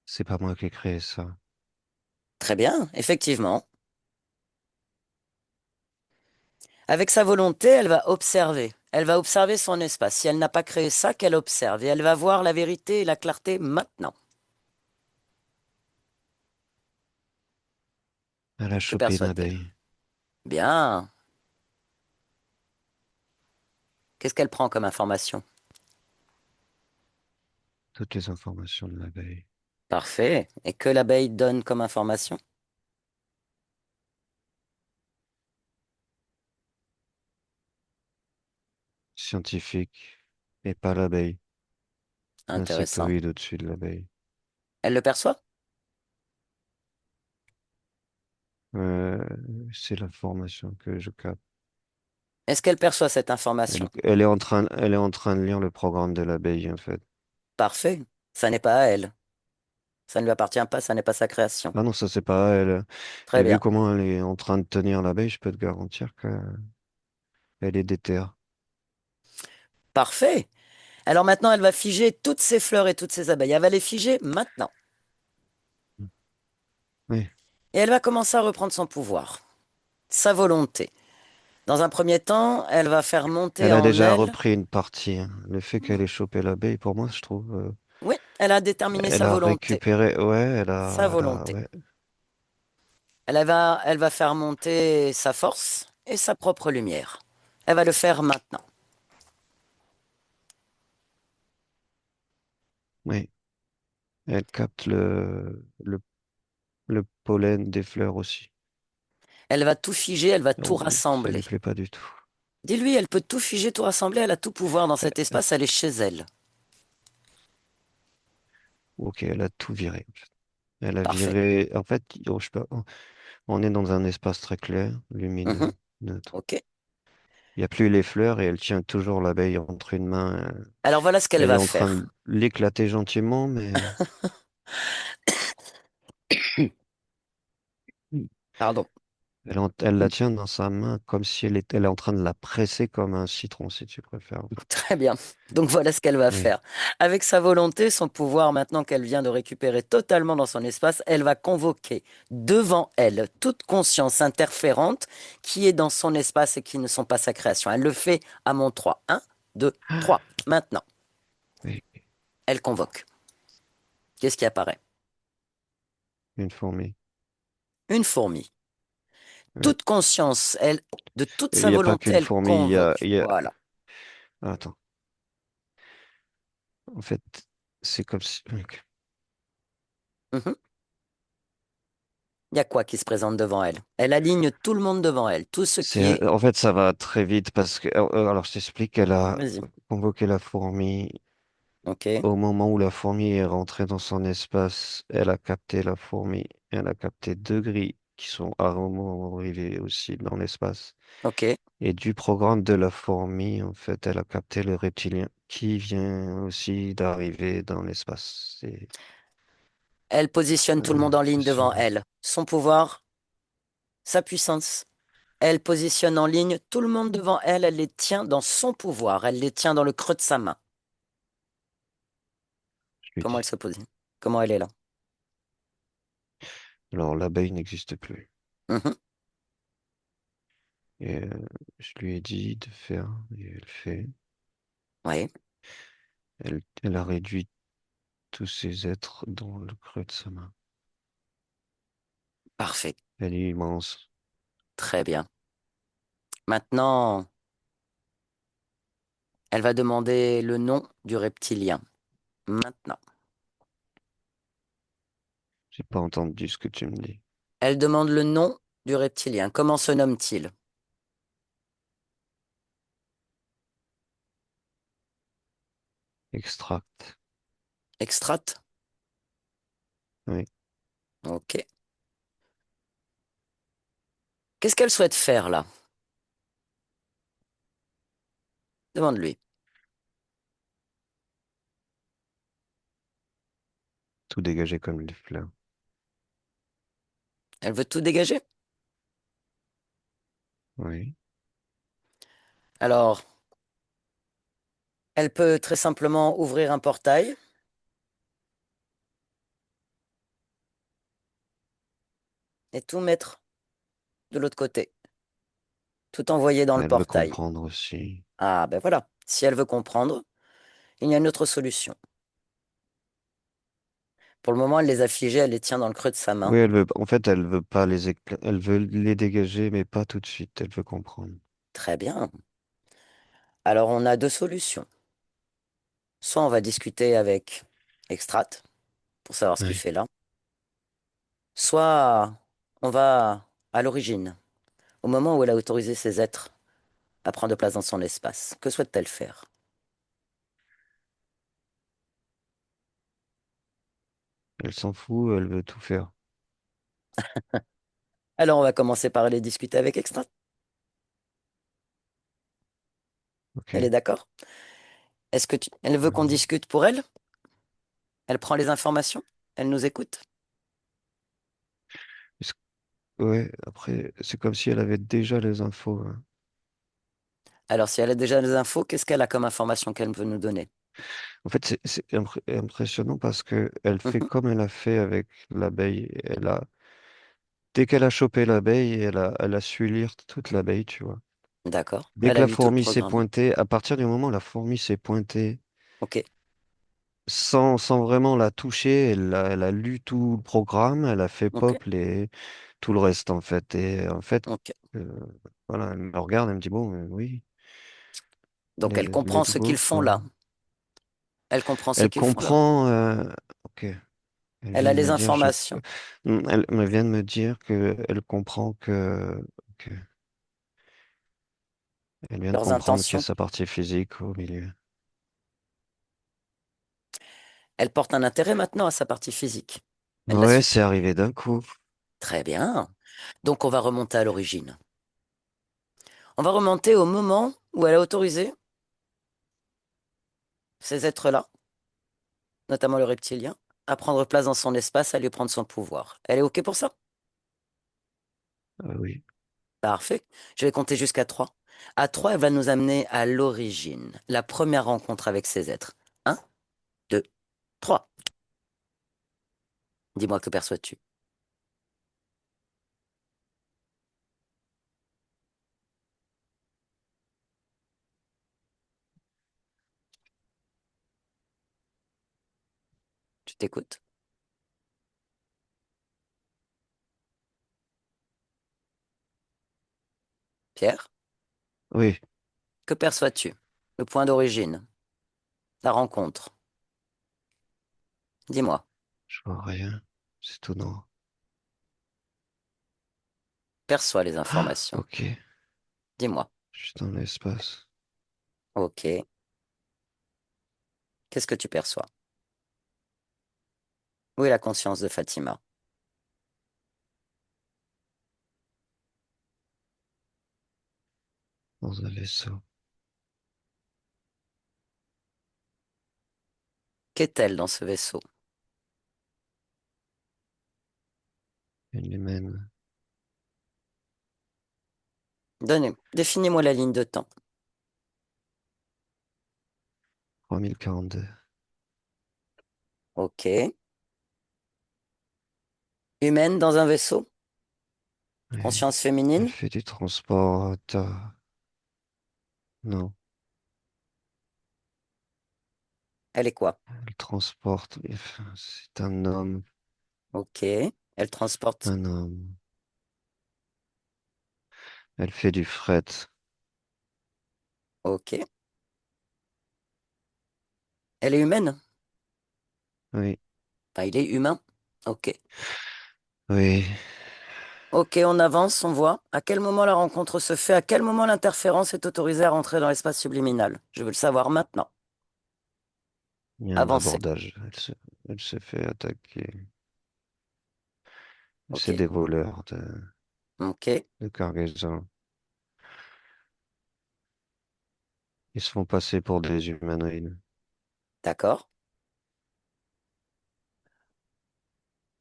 Speaker 3: C'est pas moi qui ai créé ça.
Speaker 1: Très bien, effectivement. Avec sa volonté, elle va observer. Elle va observer son espace. Si elle n'a pas créé ça, qu'elle observe. Et elle va voir la vérité et la clarté maintenant.
Speaker 3: Elle a
Speaker 1: Que
Speaker 3: chopé une
Speaker 1: perçoit-elle?
Speaker 3: abeille.
Speaker 1: Bien. Qu'est-ce qu'elle prend comme information?
Speaker 3: Toutes les informations de l'abeille.
Speaker 1: Parfait. Et que l'abeille donne comme information?
Speaker 3: Scientifique. Et pas l'abeille.
Speaker 1: Intéressant.
Speaker 3: L'insectoïde au-dessus de l'abeille.
Speaker 1: Elle le perçoit?
Speaker 3: Euh, c'est l'information que je capte.
Speaker 1: Est-ce qu'elle perçoit cette information?
Speaker 3: Elle est en train de lire le programme de l'abeille, en fait.
Speaker 1: Parfait. Ça n'est pas à elle. Ça ne lui appartient pas, ça n'est pas sa création.
Speaker 3: Ah non, ça c'est pas elle.
Speaker 1: Très
Speaker 3: Et vu
Speaker 1: bien.
Speaker 3: comment elle est en train de tenir l'abeille, je peux te garantir qu'elle est déterre.
Speaker 1: Parfait. Alors maintenant, elle va figer toutes ses fleurs et toutes ses abeilles. Elle va les figer maintenant.
Speaker 3: Oui.
Speaker 1: Et elle va commencer à reprendre son pouvoir, sa volonté. Dans un premier temps, elle va faire monter
Speaker 3: Elle a
Speaker 1: en
Speaker 3: déjà
Speaker 1: elle.
Speaker 3: repris une partie, hein. Le fait qu'elle ait chopé l'abeille, pour moi, je trouve,
Speaker 1: Oui, elle a déterminé
Speaker 3: elle
Speaker 1: sa
Speaker 3: a
Speaker 1: volonté.
Speaker 3: récupéré. Ouais,
Speaker 1: Sa volonté.
Speaker 3: ouais.
Speaker 1: Elle va faire monter sa force et sa propre lumière. Elle va le faire maintenant.
Speaker 3: Oui. Elle capte le pollen des fleurs aussi.
Speaker 1: Elle va tout figer, elle va tout
Speaker 3: Oh, ça
Speaker 1: rassembler.
Speaker 3: lui plaît pas du tout.
Speaker 1: Dis-lui, elle peut tout figer, tout rassembler, elle a tout pouvoir dans cet
Speaker 3: Euh,
Speaker 1: espace, elle est chez elle.
Speaker 3: Ok, elle a tout viré. Elle a
Speaker 1: Parfait.
Speaker 3: viré. En fait, oh, je sais pas, on est dans un espace très clair, lumineux,
Speaker 1: Mhm.
Speaker 3: neutre.
Speaker 1: Ok.
Speaker 3: Il n'y a plus les fleurs et elle tient toujours l'abeille entre une main.
Speaker 1: Alors voilà ce qu'elle
Speaker 3: Elle est
Speaker 1: va
Speaker 3: en train de
Speaker 1: faire.
Speaker 3: l'éclater gentiment, mais
Speaker 1: Pardon.
Speaker 3: elle la tient dans sa main comme si elle est en train de la presser comme un citron, si tu préfères.
Speaker 1: Très bien. Donc voilà ce qu'elle va
Speaker 3: Oui,
Speaker 1: faire. Avec sa volonté, son pouvoir, maintenant qu'elle vient de récupérer totalement dans son espace, elle va convoquer devant elle toute conscience interférente qui est dans son espace et qui ne sont pas sa création. Elle le fait à mon 3. 1, 2, 3. Maintenant,
Speaker 3: oui,
Speaker 1: elle convoque. Qu'est-ce qui apparaît?
Speaker 3: une fourmi.
Speaker 1: Une fourmi.
Speaker 3: Oui.
Speaker 1: Toute conscience, elle, de toute
Speaker 3: Il
Speaker 1: sa
Speaker 3: n'y a pas
Speaker 1: volonté,
Speaker 3: qu'une
Speaker 1: elle
Speaker 3: fourmi,
Speaker 1: convoque.
Speaker 3: il y a...
Speaker 1: Voilà.
Speaker 3: Attends, en fait, c'est comme si... ok.
Speaker 1: Mhm. Il y a quoi qui se présente devant elle? Elle aligne tout le monde devant elle, tout ce qui est...
Speaker 3: En fait, ça va très vite parce que... alors, je t'explique, elle a
Speaker 1: Vas-y.
Speaker 3: convoqué la fourmi.
Speaker 1: Ok,
Speaker 3: Au moment où la fourmi est rentrée dans son espace, elle a capté la fourmi. Elle a capté deux grilles qui sont à un moment arrivés aussi dans l'espace.
Speaker 1: ok.
Speaker 3: Et du programme de la fourmi, en fait, elle a capté le reptilien qui vient aussi d'arriver dans l'espace.
Speaker 1: Elle positionne tout le monde en ligne
Speaker 3: C'est ça.
Speaker 1: devant elle. Son pouvoir, sa puissance. Elle positionne en ligne tout le monde devant elle. Elle les tient dans son pouvoir. Elle les tient dans le creux de sa main.
Speaker 3: Je lui
Speaker 1: Comment elle
Speaker 3: dis.
Speaker 1: se positionne? Comment elle est là?
Speaker 3: Alors, l'abeille n'existe plus.
Speaker 1: Mhm.
Speaker 3: Et je lui ai dit de faire, et elle fait.
Speaker 1: Oui,
Speaker 3: Elle a réduit tous ces êtres dans le creux de sa main.
Speaker 1: parfait.
Speaker 3: Elle est immense.
Speaker 1: Très bien. Maintenant, elle va demander le nom du reptilien. Maintenant.
Speaker 3: J'ai pas entendu ce que tu me dis.
Speaker 1: Elle demande le nom du reptilien. Comment se nomme-t-il?
Speaker 3: Extract.
Speaker 1: Extrate?
Speaker 3: Oui.
Speaker 1: Ok. Qu'est-ce qu'elle souhaite faire là? Demande-lui.
Speaker 3: Tout dégagé comme les fleurs.
Speaker 1: Elle veut tout dégager?
Speaker 3: Oui.
Speaker 1: Alors, elle peut très simplement ouvrir un portail et tout mettre de l'autre côté, tout envoyer dans le
Speaker 3: Elle veut
Speaker 1: portail.
Speaker 3: comprendre aussi.
Speaker 1: Ah, ben voilà. Si elle veut comprendre, il y a une autre solution. Pour le moment, elle les a figés, elle les tient dans le creux de sa main.
Speaker 3: Oui, en fait, elle veut pas elle veut les dégager, mais pas tout de suite. Elle veut comprendre.
Speaker 1: Très bien. Alors, on a deux solutions. Soit on va discuter avec Extrat pour savoir ce qu'il
Speaker 3: Oui.
Speaker 1: fait là. Soit on va à l'origine, au moment où elle a autorisé ses êtres à prendre place dans son espace. Que souhaite-t-elle faire?
Speaker 3: Elle s'en fout, elle veut tout faire.
Speaker 1: Alors, on va commencer par aller discuter avec Extrat.
Speaker 3: Ok.
Speaker 1: Elle est d'accord? Elle veut qu'on
Speaker 3: Oui.
Speaker 1: discute pour elle? Elle prend les informations? Elle nous écoute?
Speaker 3: Est-ce- Ouais, après, c'est comme si elle avait déjà les infos, hein.
Speaker 1: Alors, si elle a déjà les infos, qu'est-ce qu'elle a comme information qu'elle veut nous donner?
Speaker 3: En fait, c'est impressionnant parce que elle fait
Speaker 1: Mhm.
Speaker 3: comme elle a fait avec l'abeille. Dès qu'elle a chopé l'abeille, elle a su lire toute l'abeille, tu vois.
Speaker 1: D'accord.
Speaker 3: Dès
Speaker 1: Elle
Speaker 3: que
Speaker 1: a
Speaker 3: la
Speaker 1: lu tout le
Speaker 3: fourmi s'est
Speaker 1: programme.
Speaker 3: pointée, à partir du moment où la fourmi s'est pointée,
Speaker 1: Ok,
Speaker 3: sans vraiment la toucher, elle a lu tout le programme, elle a fait
Speaker 1: ok,
Speaker 3: pop tout le reste, en fait. Et en fait,
Speaker 1: ok.
Speaker 3: euh, voilà, elle me regarde, elle me dit, bon, oui,
Speaker 1: Donc, elle comprend
Speaker 3: let's
Speaker 1: ce qu'ils
Speaker 3: go,
Speaker 1: font
Speaker 3: quoi.
Speaker 1: là. Elle comprend ce
Speaker 3: Elle
Speaker 1: qu'ils font là.
Speaker 3: comprend, ok. Elle
Speaker 1: Elle
Speaker 3: vient
Speaker 1: a
Speaker 3: de
Speaker 1: les
Speaker 3: me dire,
Speaker 1: informations,
Speaker 3: Elle vient de me dire que elle comprend que, elle vient de
Speaker 1: leurs
Speaker 3: comprendre qu'il y a
Speaker 1: intentions.
Speaker 3: sa partie physique au milieu.
Speaker 1: Elle porte un intérêt maintenant à sa partie physique. Elle l'a
Speaker 3: Ouais,
Speaker 1: su.
Speaker 3: c'est arrivé d'un coup.
Speaker 1: Très bien. Donc, on va remonter à l'origine. On va remonter au moment où elle a autorisé ces êtres-là, notamment le reptilien, à prendre place dans son espace, à lui prendre son pouvoir. Elle est OK pour ça?
Speaker 3: Oui,
Speaker 1: Parfait. Je vais compter jusqu'à 3. À 3, elle va nous amener à l'origine, la première rencontre avec ces êtres. Un, 2, 3. Dis-moi, que perçois-tu? Tu t'écoutes? Pierre,
Speaker 3: oui,
Speaker 1: que perçois-tu? Le point d'origine, la rencontre. Dis-moi.
Speaker 3: je vois rien. C'est tout noir.
Speaker 1: Perçois les
Speaker 3: Ah,
Speaker 1: informations.
Speaker 3: ok,
Speaker 1: Dis-moi.
Speaker 3: je suis dans l'espace,
Speaker 1: OK. Qu'est-ce que tu perçois? Où est la conscience de Fatima?
Speaker 3: dans un vaisseau.
Speaker 1: Qu'est-elle dans ce vaisseau?
Speaker 3: Une humaine,
Speaker 1: Définis-moi la ligne de temps.
Speaker 3: 3042.
Speaker 1: OK. Humaine dans un vaisseau?
Speaker 3: Oui.
Speaker 1: Conscience
Speaker 3: Elle
Speaker 1: féminine?
Speaker 3: fait du transport. Non,
Speaker 1: Elle est quoi?
Speaker 3: elle transporte. C'est un homme.
Speaker 1: OK. Elle transporte.
Speaker 3: Un homme. Elle fait du fret.
Speaker 1: OK. Elle est humaine?
Speaker 3: Oui,
Speaker 1: Enfin, il est humain. OK.
Speaker 3: oui.
Speaker 1: OK, on avance, on voit. À quel moment la rencontre se fait? À quel moment l'interférence est autorisée à rentrer dans l'espace subliminal? Je veux le savoir maintenant.
Speaker 3: Il y a un
Speaker 1: Avancez.
Speaker 3: abordage. Elle se fait attaquer. C'est
Speaker 1: OK.
Speaker 3: des voleurs
Speaker 1: OK.
Speaker 3: de cargaison. Ils se font passer pour des humanoïdes.
Speaker 1: D'accord.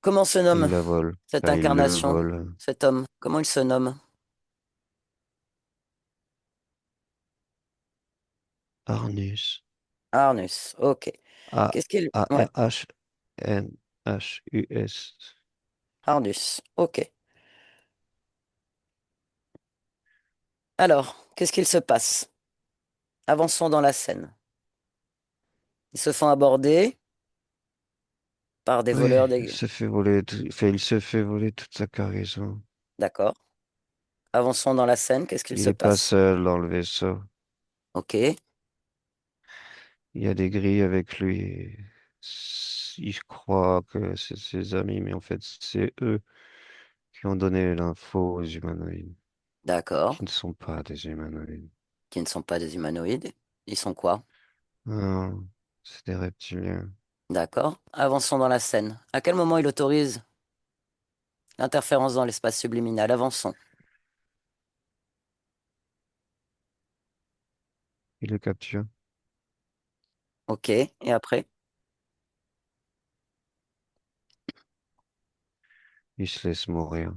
Speaker 1: Comment se
Speaker 3: Il
Speaker 1: nomme
Speaker 3: la vole.
Speaker 1: cette
Speaker 3: Enfin, il le
Speaker 1: incarnation,
Speaker 3: vole.
Speaker 1: cet homme? Comment il se nomme?
Speaker 3: Arnus.
Speaker 1: Arnus. Ok.
Speaker 3: A,
Speaker 1: Qu'est-ce qu'il... Ouais,
Speaker 3: A-R-H-N-H-U-S.
Speaker 1: Arnus. Ok. Alors, qu'est-ce qu'il se passe? Avançons dans la scène. Ils se font aborder par des
Speaker 3: Oui,
Speaker 1: voleurs
Speaker 3: il
Speaker 1: des...
Speaker 3: se fait voler, enfin, il se fait voler toute sa cargaison.
Speaker 1: D'accord. Avançons dans la scène. Qu'est-ce qu'il
Speaker 3: Il
Speaker 1: se
Speaker 3: est pas
Speaker 1: passe?
Speaker 3: seul dans le vaisseau.
Speaker 1: Ok.
Speaker 3: Il y a des grilles avec lui. Il croit que c'est ses amis, mais en fait, c'est eux qui ont donné l'info aux humanoïdes,
Speaker 1: D'accord.
Speaker 3: qui ne sont pas des humanoïdes.
Speaker 1: Qui ne sont pas des humanoïdes. Ils sont quoi?
Speaker 3: Non, c'est des reptiliens.
Speaker 1: D'accord. Avançons dans la scène. À quel moment il autorise l'interférence dans l'espace subliminal? Avançons.
Speaker 3: Il le capture.
Speaker 1: Ok. Et après?
Speaker 3: Il se laisse mourir.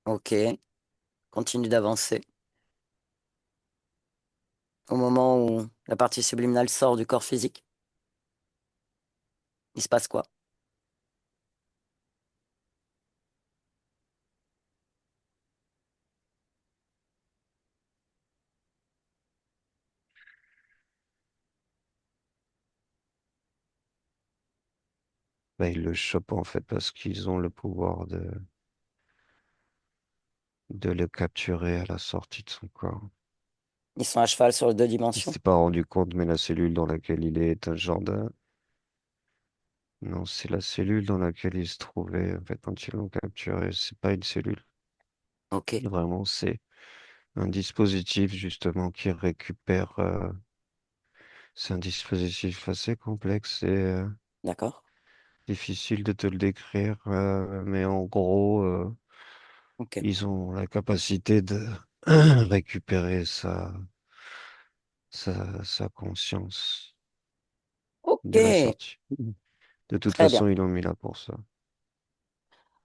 Speaker 1: Ok. Continue d'avancer. Au moment où la partie subliminale sort du corps physique, il se passe quoi?
Speaker 3: Bah, il le chope en fait parce qu'ils ont le pouvoir de le capturer à la sortie de son corps.
Speaker 1: Ils sont à cheval sur les deux
Speaker 3: Il
Speaker 1: dimensions.
Speaker 3: s'est pas rendu compte, mais la cellule dans laquelle il est un genre de... Non, c'est la cellule dans laquelle il se trouvait, en fait, quand ils l'ont capturé. C'est pas une cellule.
Speaker 1: Ok.
Speaker 3: Vraiment, c'est un dispositif, justement, qui récupère... c'est un dispositif assez complexe et
Speaker 1: D'accord.
Speaker 3: difficile de te le décrire, mais en gros,
Speaker 1: Ok.
Speaker 3: ils ont la capacité de récupérer sa conscience
Speaker 1: Ok.
Speaker 3: dès la sortie. De toute
Speaker 1: Très bien.
Speaker 3: façon, ils l'ont mis là pour ça.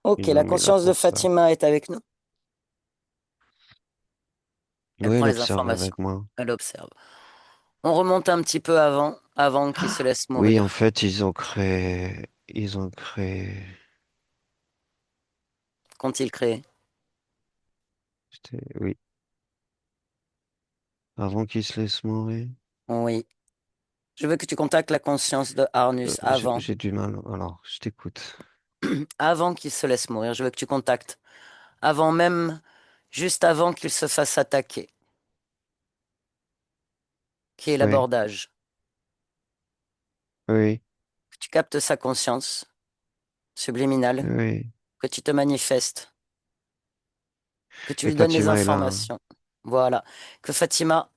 Speaker 1: Ok.
Speaker 3: Ils
Speaker 1: La
Speaker 3: l'ont mis là
Speaker 1: conscience de
Speaker 3: pour ça.
Speaker 1: Fatima est avec nous. Elle
Speaker 3: Oui,
Speaker 1: prend
Speaker 3: elle
Speaker 1: les
Speaker 3: observe
Speaker 1: informations.
Speaker 3: avec moi.
Speaker 1: Elle observe. On remonte un petit peu avant qu'il se laisse
Speaker 3: Oui, en
Speaker 1: mourir.
Speaker 3: fait,
Speaker 1: Qu'ont-ils créé?
Speaker 3: oui, avant qu'il se laisse mourir.
Speaker 1: Oui. Je veux que tu contactes la conscience de Arnus avant,
Speaker 3: J'ai du mal. Alors, je t'écoute.
Speaker 1: avant qu'il se laisse mourir. Je veux que tu contactes avant même, juste avant qu'il se fasse attaquer, qui est
Speaker 3: Oui,
Speaker 1: l'abordage.
Speaker 3: oui,
Speaker 1: Que tu captes sa conscience subliminale,
Speaker 3: oui.
Speaker 1: que tu te manifestes, que tu
Speaker 3: Et
Speaker 1: lui donnes les
Speaker 3: Fatima est là, hein.
Speaker 1: informations. Voilà. Que Fatima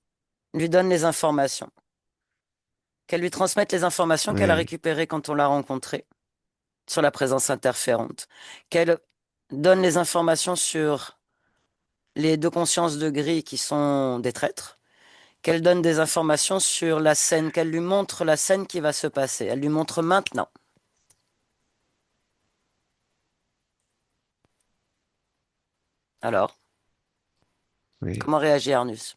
Speaker 1: lui donne les informations. Qu'elle lui transmette les informations qu'elle a
Speaker 3: Oui,
Speaker 1: récupérées quand on l'a rencontrée sur la présence interférente. Qu'elle donne les informations sur les deux consciences de gris qui sont des traîtres. Qu'elle donne des informations sur la scène, qu'elle lui montre la scène qui va se passer. Elle lui montre maintenant. Alors,
Speaker 3: oui,
Speaker 1: comment réagit Arnus?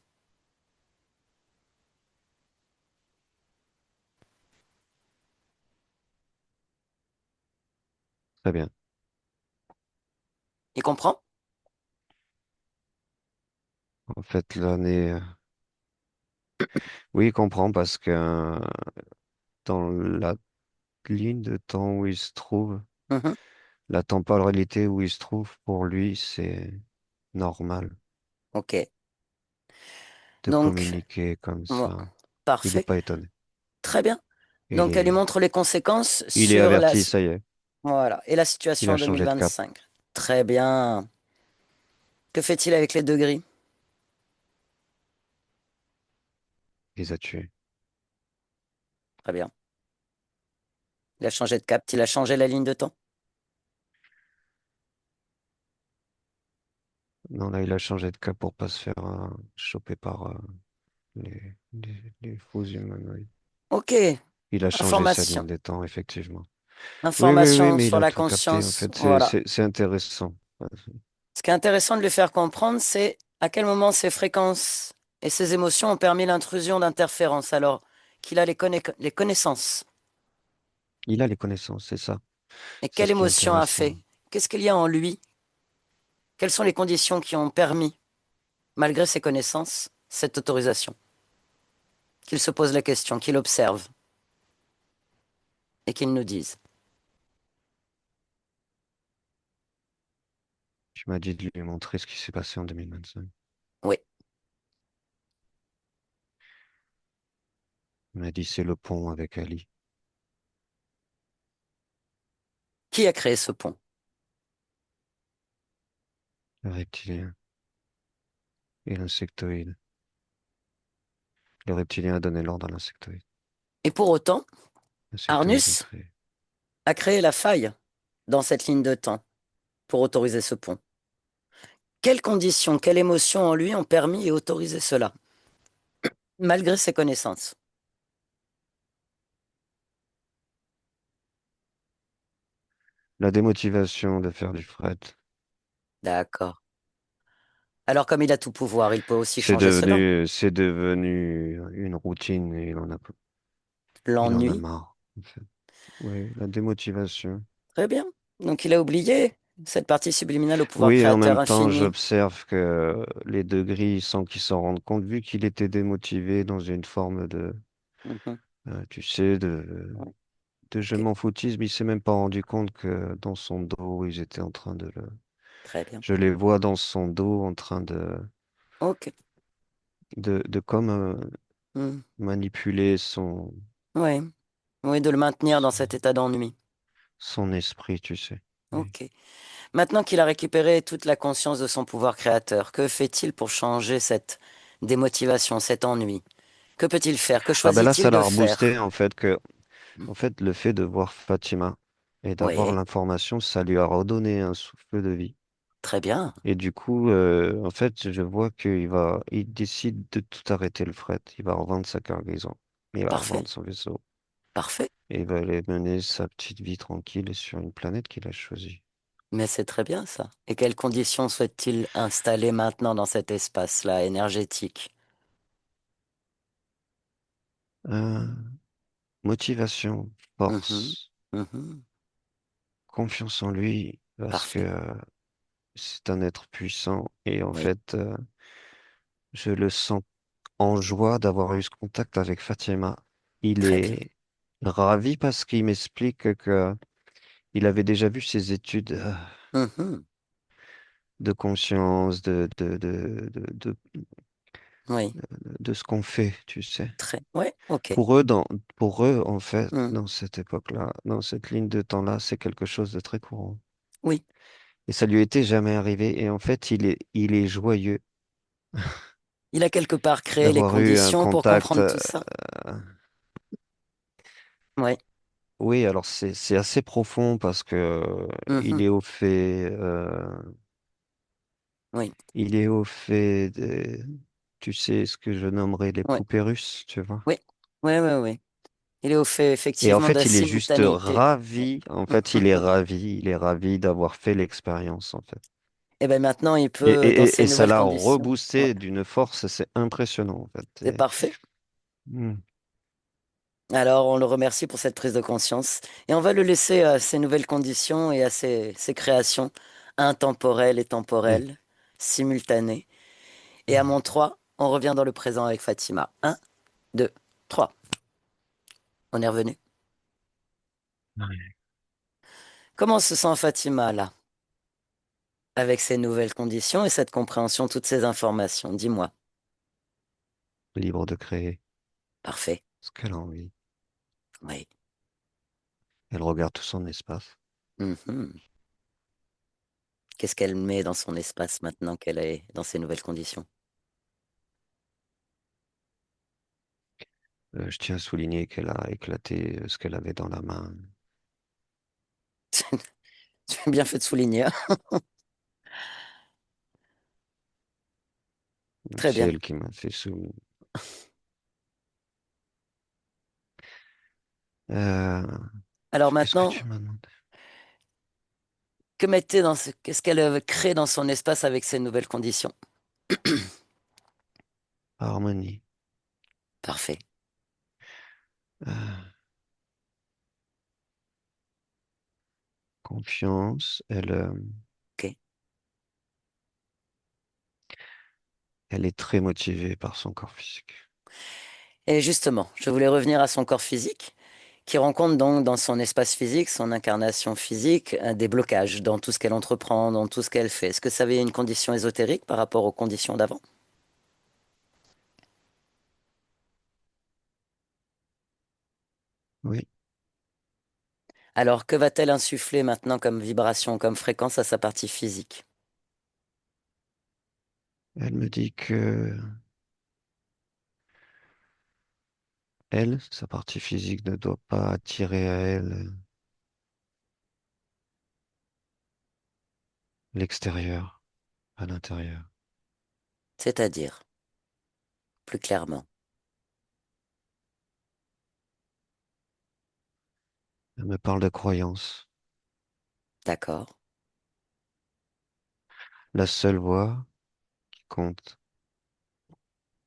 Speaker 3: très bien.
Speaker 1: Il comprend?
Speaker 3: En fait, oui, il comprend parce que dans la ligne de temps où il se trouve,
Speaker 1: Mhm.
Speaker 3: la temporalité où il se trouve, pour lui, c'est normal
Speaker 1: Ok.
Speaker 3: de
Speaker 1: Donc,
Speaker 3: communiquer comme
Speaker 1: moi,
Speaker 3: ça. Il n'est
Speaker 1: parfait.
Speaker 3: pas étonné.
Speaker 1: Très bien.
Speaker 3: Il
Speaker 1: Donc, elle lui
Speaker 3: est,
Speaker 1: montre les conséquences
Speaker 3: il est
Speaker 1: sur
Speaker 3: averti, ça y est.
Speaker 1: voilà, et la
Speaker 3: Il
Speaker 1: situation
Speaker 3: a
Speaker 1: en
Speaker 3: changé de cap.
Speaker 1: 2025. Très bien. Que fait-il avec les deux gris?
Speaker 3: Il les a tués.
Speaker 1: Très bien. Il a changé de cap, il a changé la ligne de temps.
Speaker 3: Non, là, il a changé de cap pour pas se faire choper par les faux humanoïdes.
Speaker 1: Ok.
Speaker 3: Il a changé sa
Speaker 1: Information.
Speaker 3: ligne de temps, effectivement. Oui, oui, oui,
Speaker 1: Information
Speaker 3: mais il
Speaker 1: sur
Speaker 3: a
Speaker 1: la
Speaker 3: tout capté, en
Speaker 1: conscience,
Speaker 3: fait.
Speaker 1: voilà.
Speaker 3: C'est intéressant. Ouais,
Speaker 1: Ce qui est intéressant de lui faire comprendre, c'est à quel moment ces fréquences et ces émotions ont permis l'intrusion d'interférences, alors qu'il a les connaissances.
Speaker 3: il a les connaissances, c'est ça.
Speaker 1: Et
Speaker 3: C'est
Speaker 1: quelle
Speaker 3: ce qui est
Speaker 1: émotion a
Speaker 3: intéressant.
Speaker 1: fait? Qu'est-ce qu'il y a en lui? Quelles sont les conditions qui ont permis, malgré ses connaissances, cette autorisation? Qu'il se pose la question, qu'il observe et qu'il nous dise.
Speaker 3: Tu m'as dit de lui montrer ce qui s'est passé en 2025.
Speaker 1: Oui.
Speaker 3: Il m'a dit c'est le pont avec Ali,
Speaker 1: Qui a créé ce pont?
Speaker 3: le reptilien et l'insectoïde. Le reptilien a donné l'ordre à l'insectoïde.
Speaker 1: Et pour autant,
Speaker 3: L'insectoïde a
Speaker 1: Arnus
Speaker 3: créé.
Speaker 1: a créé la faille dans cette ligne de temps pour autoriser ce pont. Quelles conditions, quelles émotions en lui ont permis et autorisé cela, malgré ses connaissances?
Speaker 3: La démotivation de faire du fret.
Speaker 1: D'accord. Alors comme il a tout pouvoir, il peut aussi changer cela.
Speaker 3: C'est devenu une routine et il en a
Speaker 1: L'ennui.
Speaker 3: marre, en fait. Oui, la démotivation.
Speaker 1: Très bien. Donc il a oublié cette partie subliminale au pouvoir
Speaker 3: Oui, et en
Speaker 1: créateur
Speaker 3: même temps,
Speaker 1: infini.
Speaker 3: j'observe que les degrés, sans qu'il s'en rende compte, vu qu'il était démotivé dans une forme
Speaker 1: Mhm.
Speaker 3: tu sais,
Speaker 1: Ouais.
Speaker 3: de je
Speaker 1: Ok.
Speaker 3: m'en foutisme, il s'est même pas rendu compte que dans son dos, ils étaient en train
Speaker 1: Très bien.
Speaker 3: je les vois dans son dos en train
Speaker 1: Ok.
Speaker 3: de comme
Speaker 1: Hmm.
Speaker 3: manipuler
Speaker 1: Oui. Oui, de le maintenir dans
Speaker 3: son,
Speaker 1: cet état d'ennui.
Speaker 3: son esprit, tu sais. Oui.
Speaker 1: Ok. Maintenant qu'il a récupéré toute la conscience de son pouvoir créateur, que fait-il pour changer cette démotivation, cet ennui? Que peut-il faire? Que
Speaker 3: Ah ben là,
Speaker 1: choisit-il
Speaker 3: ça
Speaker 1: de
Speaker 3: l'a reboosté
Speaker 1: faire?
Speaker 3: en fait en fait, le fait de voir Fatima et d'avoir
Speaker 1: Oui,
Speaker 3: l'information, ça lui a redonné un souffle de vie.
Speaker 1: très bien.
Speaker 3: Et du coup, en fait, je vois il décide de tout arrêter le fret. Il va revendre sa cargaison. Il va
Speaker 1: Parfait.
Speaker 3: revendre son vaisseau.
Speaker 1: Parfait.
Speaker 3: Et il va aller mener sa petite vie tranquille sur une planète qu'il a choisie.
Speaker 1: Mais c'est très bien ça. Et quelles conditions souhaite-t-il installer maintenant dans cet espace-là énergétique?
Speaker 3: Euh, Motivation,
Speaker 1: Mhm,
Speaker 3: force,
Speaker 1: mhm.
Speaker 3: confiance en lui, parce que
Speaker 1: Parfait.
Speaker 3: c'est un être puissant. Et en
Speaker 1: Oui,
Speaker 3: fait, je le sens en joie d'avoir eu ce contact avec Fatima. Il
Speaker 1: très bien.
Speaker 3: est ravi parce qu'il m'explique que il avait déjà vu ses études
Speaker 1: Mhm.
Speaker 3: de conscience,
Speaker 1: Oui,
Speaker 3: de ce qu'on fait, tu sais.
Speaker 1: très. Oui, ok.
Speaker 3: Pour eux, pour eux, en fait,
Speaker 1: Mhm.
Speaker 3: dans cette époque-là, dans cette ligne de temps-là, c'est quelque chose de très courant.
Speaker 1: Oui,
Speaker 3: Et ça lui était jamais arrivé. Et en fait, il est joyeux
Speaker 1: il a quelque part créé les
Speaker 3: d'avoir eu un
Speaker 1: conditions pour
Speaker 3: contact.
Speaker 1: comprendre tout ça. Oui.
Speaker 3: Oui, alors c'est assez profond parce que il
Speaker 1: Mhm.
Speaker 3: est au fait,
Speaker 1: Oui,
Speaker 3: il est au fait tu sais, ce que je nommerais les
Speaker 1: oui,
Speaker 3: poupées russes, tu vois.
Speaker 1: oui, oui, oui, oui. Il est au fait
Speaker 3: Et en
Speaker 1: effectivement de la
Speaker 3: fait, il est juste
Speaker 1: simultanéité.
Speaker 3: ravi. En fait, il est ravi d'avoir fait l'expérience, en fait.
Speaker 1: Et bien maintenant, il peut, dans ces
Speaker 3: Et ça
Speaker 1: nouvelles
Speaker 3: l'a
Speaker 1: conditions. Ouais,
Speaker 3: reboosté d'une force, c'est impressionnant, en fait.
Speaker 1: c'est parfait.
Speaker 3: Hmm.
Speaker 1: Alors, on le remercie pour cette prise de conscience et on va le laisser à ses nouvelles conditions et à ses créations intemporelles et
Speaker 3: Hmm.
Speaker 1: temporelles, simultanées. Et à mon 3, on revient dans le présent avec Fatima. Un, 2, 3. On est revenu.
Speaker 3: Ouais.
Speaker 1: Comment se sent Fatima là, avec ces nouvelles conditions et cette compréhension, toutes ces informations? Dis-moi.
Speaker 3: Libre de créer
Speaker 1: Parfait.
Speaker 3: ce qu'elle a envie.
Speaker 1: Oui.
Speaker 3: Elle regarde tout son espace.
Speaker 1: Mhm. Qu'est-ce qu'elle met dans son espace maintenant qu'elle est dans ces nouvelles conditions?
Speaker 3: Je tiens à souligner qu'elle a éclaté ce qu'elle avait dans la main.
Speaker 1: Tu as bien fait de souligner, hein. Très
Speaker 3: C'est
Speaker 1: bien.
Speaker 3: elle qui m'a fait souligner. Euh,
Speaker 1: Alors
Speaker 3: Qu'est-ce que
Speaker 1: maintenant,
Speaker 3: tu m'as demandé?
Speaker 1: qu'est-ce qu'elle crée dans son espace avec ces nouvelles conditions?
Speaker 3: Harmonie.
Speaker 1: Parfait.
Speaker 3: Euh, Confiance.
Speaker 1: Ok.
Speaker 3: Elle est très motivée par son corps physique.
Speaker 1: Et justement, je voulais revenir à son corps physique, qui rencontre donc dans son espace physique, son incarnation physique, des blocages dans tout ce qu'elle entreprend, dans tout ce qu'elle fait. Est-ce que ça avait une condition ésotérique par rapport aux conditions d'avant?
Speaker 3: Oui.
Speaker 1: Alors, que va-t-elle insuffler maintenant comme vibration, comme fréquence à sa partie physique?
Speaker 3: Elle me dit que elle, sa partie physique, ne doit pas attirer à elle l'extérieur, à l'intérieur.
Speaker 1: C'est-à-dire, plus clairement.
Speaker 3: Elle me parle de croyance.
Speaker 1: D'accord?
Speaker 3: La seule voix qui compte,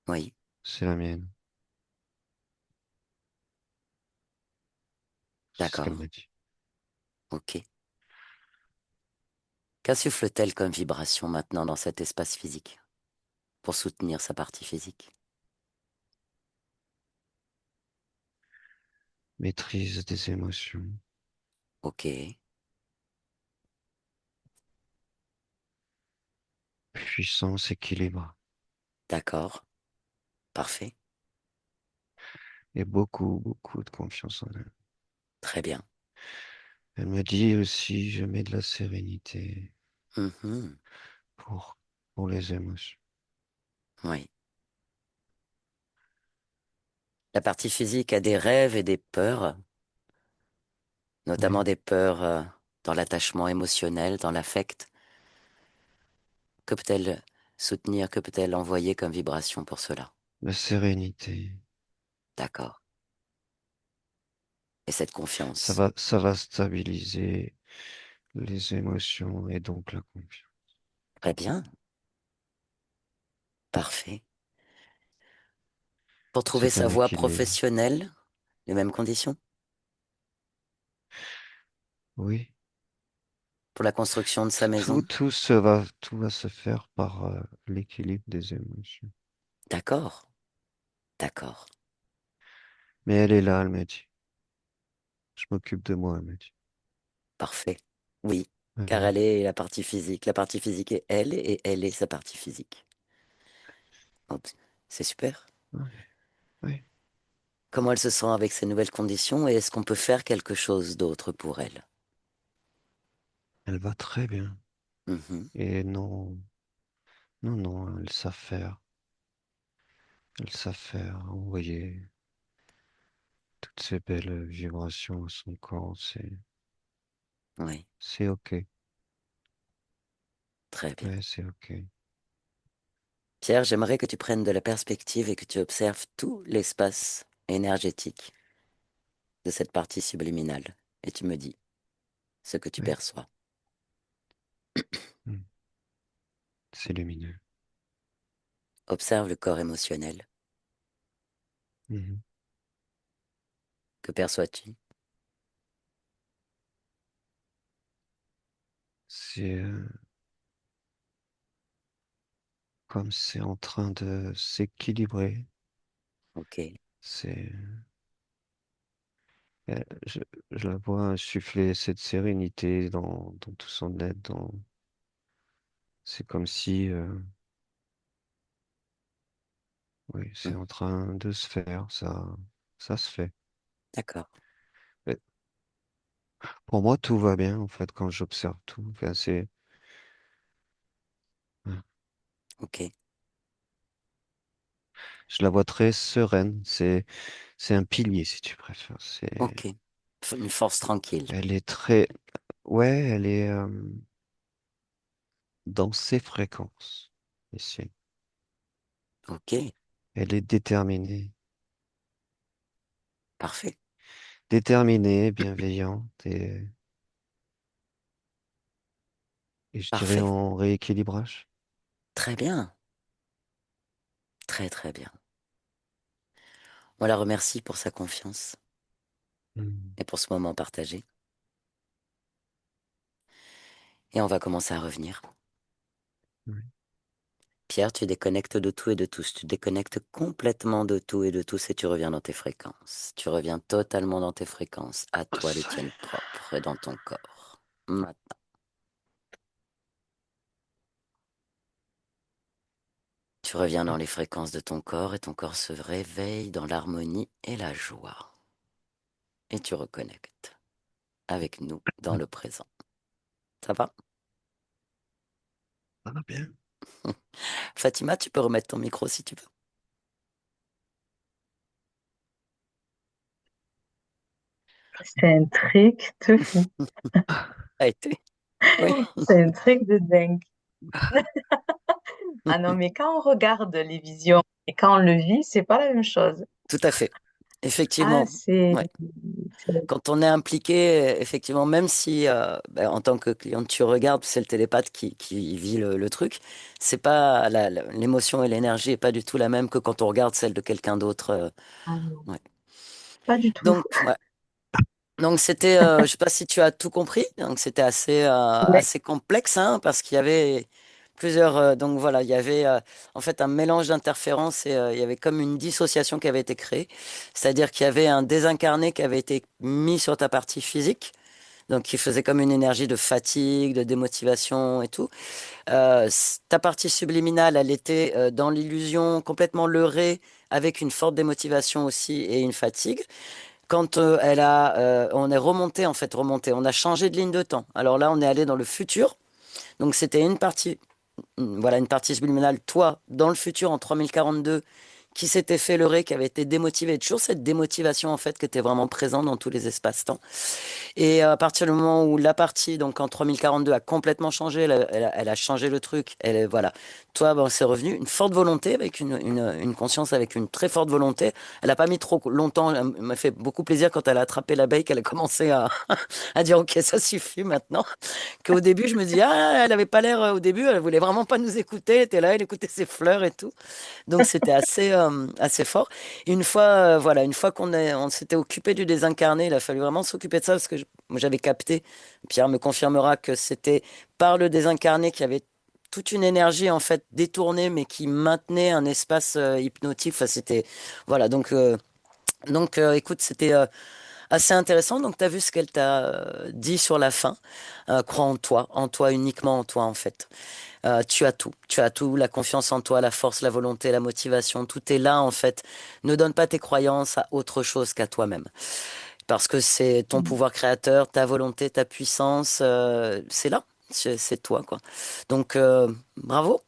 Speaker 1: Oui,
Speaker 3: c'est la mienne. C'est ce qu'elle
Speaker 1: d'accord.
Speaker 3: m'a dit.
Speaker 1: Ok. Qu'insuffle-t-elle comme vibration maintenant dans cet espace physique pour soutenir sa partie physique?
Speaker 3: Maîtrise des émotions,
Speaker 1: Ok,
Speaker 3: puissance, équilibre
Speaker 1: d'accord, parfait,
Speaker 3: et beaucoup, beaucoup de confiance en elle.
Speaker 1: très bien.
Speaker 3: Elle me dit aussi, je mets de la sérénité
Speaker 1: Mhm,
Speaker 3: pour, pour les émotions.
Speaker 1: oui. La partie physique a des rêves et des peurs, notamment
Speaker 3: Oui,
Speaker 1: des peurs dans l'attachement émotionnel, dans l'affect. Que peut-elle soutenir, que peut-elle envoyer comme vibration pour cela?
Speaker 3: la sérénité.
Speaker 1: D'accord. Et cette
Speaker 3: Ça
Speaker 1: confiance.
Speaker 3: va, ça va stabiliser les émotions et donc la confiance.
Speaker 1: Très bien, parfait. Pour trouver
Speaker 3: C'est
Speaker 1: sa
Speaker 3: un
Speaker 1: voie
Speaker 3: équilibre.
Speaker 1: professionnelle, les mêmes conditions.
Speaker 3: Oui,
Speaker 1: Pour la construction de sa maison.
Speaker 3: tout va se faire par l'équilibre des émotions.
Speaker 1: D'accord, d'accord,
Speaker 3: Mais elle est là, elle m'a dit. Je m'occupe de moi, elle m'a dit.
Speaker 1: parfait. Oui, car
Speaker 3: Ouais,
Speaker 1: elle est la partie physique. La partie physique est elle et elle est sa partie physique. Donc, c'est super.
Speaker 3: ouais, ouais.
Speaker 1: Comment elle se sent avec ces nouvelles conditions et est-ce qu'on peut faire quelque chose d'autre pour elle?
Speaker 3: Elle va très bien.
Speaker 1: Mhm,
Speaker 3: Et non, non, non, elles savent faire. Elles savent faire envoyer toutes ces belles vibrations à son corps.
Speaker 1: oui,
Speaker 3: C'est OK.
Speaker 1: très bien.
Speaker 3: Ouais, c'est OK.
Speaker 1: Pierre, j'aimerais que tu prennes de la perspective et que tu observes tout l'espace énergétique de cette partie subliminale. Et tu me dis ce que tu
Speaker 3: Oui,
Speaker 1: perçois.
Speaker 3: mm, c'est lumineux.
Speaker 1: Observe le corps émotionnel.
Speaker 3: Mhm.
Speaker 1: Que perçois-tu?
Speaker 3: C'est comme c'est en train de s'équilibrer.
Speaker 1: Ok.
Speaker 3: C'est, euh, je, je la vois insuffler cette sérénité dans tout son être. C'est comme si, oui, c'est
Speaker 1: Hmm,
Speaker 3: en train de se faire. Ça se fait.
Speaker 1: d'accord.
Speaker 3: Mais pour moi, tout va bien en fait quand j'observe tout. Enfin, euh,
Speaker 1: Ok.
Speaker 3: je la vois très sereine. C'est un pilier si tu préfères.
Speaker 1: Ok. Une force tranquille.
Speaker 3: Elle est très, ouais, elle est dans ses fréquences. Ici.
Speaker 1: Ok.
Speaker 3: Elle est déterminée.
Speaker 1: Parfait.
Speaker 3: déterminé, bienveillant et je dirais
Speaker 1: Parfait.
Speaker 3: en rééquilibrage.
Speaker 1: Très bien. Très, très bien. On la remercie pour sa confiance
Speaker 3: Mm.
Speaker 1: et pour ce moment partagé. Et on va commencer à revenir.
Speaker 3: Oui.
Speaker 1: Pierre, tu déconnectes de tout et de tous. Tu déconnectes complètement de tout et de tous et tu reviens dans tes fréquences. Tu reviens totalement dans tes fréquences, à toi les tiennes propres et dans ton corps. Maintenant, tu reviens dans les fréquences de ton corps et ton corps se réveille dans l'harmonie et la joie. Et tu reconnectes avec nous dans le présent. Ça va?
Speaker 3: Ça va bien.
Speaker 1: Fatima, tu peux remettre ton micro si tu veux.
Speaker 2: C'est un truc de fou.
Speaker 1: A été? Oui,
Speaker 2: C'est un truc de dingue. Ah non, mais quand on regarde les visions et quand on le vit, c'est pas la même chose.
Speaker 1: tout à fait.
Speaker 2: Ah,
Speaker 1: Effectivement. Ouais.
Speaker 2: c'est-
Speaker 1: Quand on est impliqué, effectivement, même si ben, en tant que client tu regardes, c'est le télépathe qui vit le truc, c'est pas l'émotion et l'énergie est pas du tout la même que quand on regarde celle de quelqu'un d'autre.
Speaker 2: ah non,
Speaker 1: Ouais.
Speaker 2: pas du tout.
Speaker 1: Donc, ouais. Donc c'était, je sais pas si tu as tout compris. Donc c'était
Speaker 2: Ouais.
Speaker 1: assez complexe, hein, parce qu'il y avait plusieurs. Donc voilà, il y avait en fait un mélange d'interférences et il y avait comme une dissociation qui avait été créée. C'est-à-dire qu'il y avait un désincarné qui avait été mis sur ta partie physique. Donc, qui faisait comme une énergie de fatigue, de démotivation et tout. Ta partie subliminale, elle était dans l'illusion, complètement leurrée, avec une forte démotivation aussi et une fatigue. Quand on est remonté, en fait, remonté, on a changé de ligne de temps. Alors là, on est allé dans le futur. Donc, c'était voilà, une partie subliminale, toi, dans le futur, en 3042, qui s'était fait leurrer, qui avait été démotivé. Et toujours cette démotivation, en fait, qui était vraiment présente dans tous les espaces-temps. Et à partir du moment où la partie, donc en 3042, a complètement changé, elle a changé le truc, voilà. Toi, bon, c'est revenu une forte volonté, avec une conscience, avec une très forte volonté. Elle n'a pas mis trop longtemps, elle m'a fait beaucoup plaisir quand elle a attrapé l'abeille, qu'elle a commencé à dire, ok, ça suffit maintenant. Qu'au début, je me dis, ah, elle avait pas l'air, au début, elle voulait vraiment pas nous écouter, elle était là, elle écoutait ses fleurs et tout. Donc c'était assez fort. Et une fois on s'était occupé du désincarné, il a fallu vraiment s'occuper de ça parce que moi j'avais capté, Pierre me confirmera que c'était par le désincarné qu'il y avait toute une énergie en fait détournée mais qui maintenait un espace hypnotique. Enfin c'était voilà écoute c'était assez intéressant. Donc tu as vu ce qu'elle t'a dit sur la fin. Crois en toi uniquement en toi en fait. Tu as tout, la confiance en toi, la force, la volonté, la motivation, tout est là en fait. Ne donne pas tes croyances à autre chose qu'à toi-même. Parce que c'est ton pouvoir créateur, ta volonté, ta puissance, c'est là, c'est toi quoi. Donc bravo.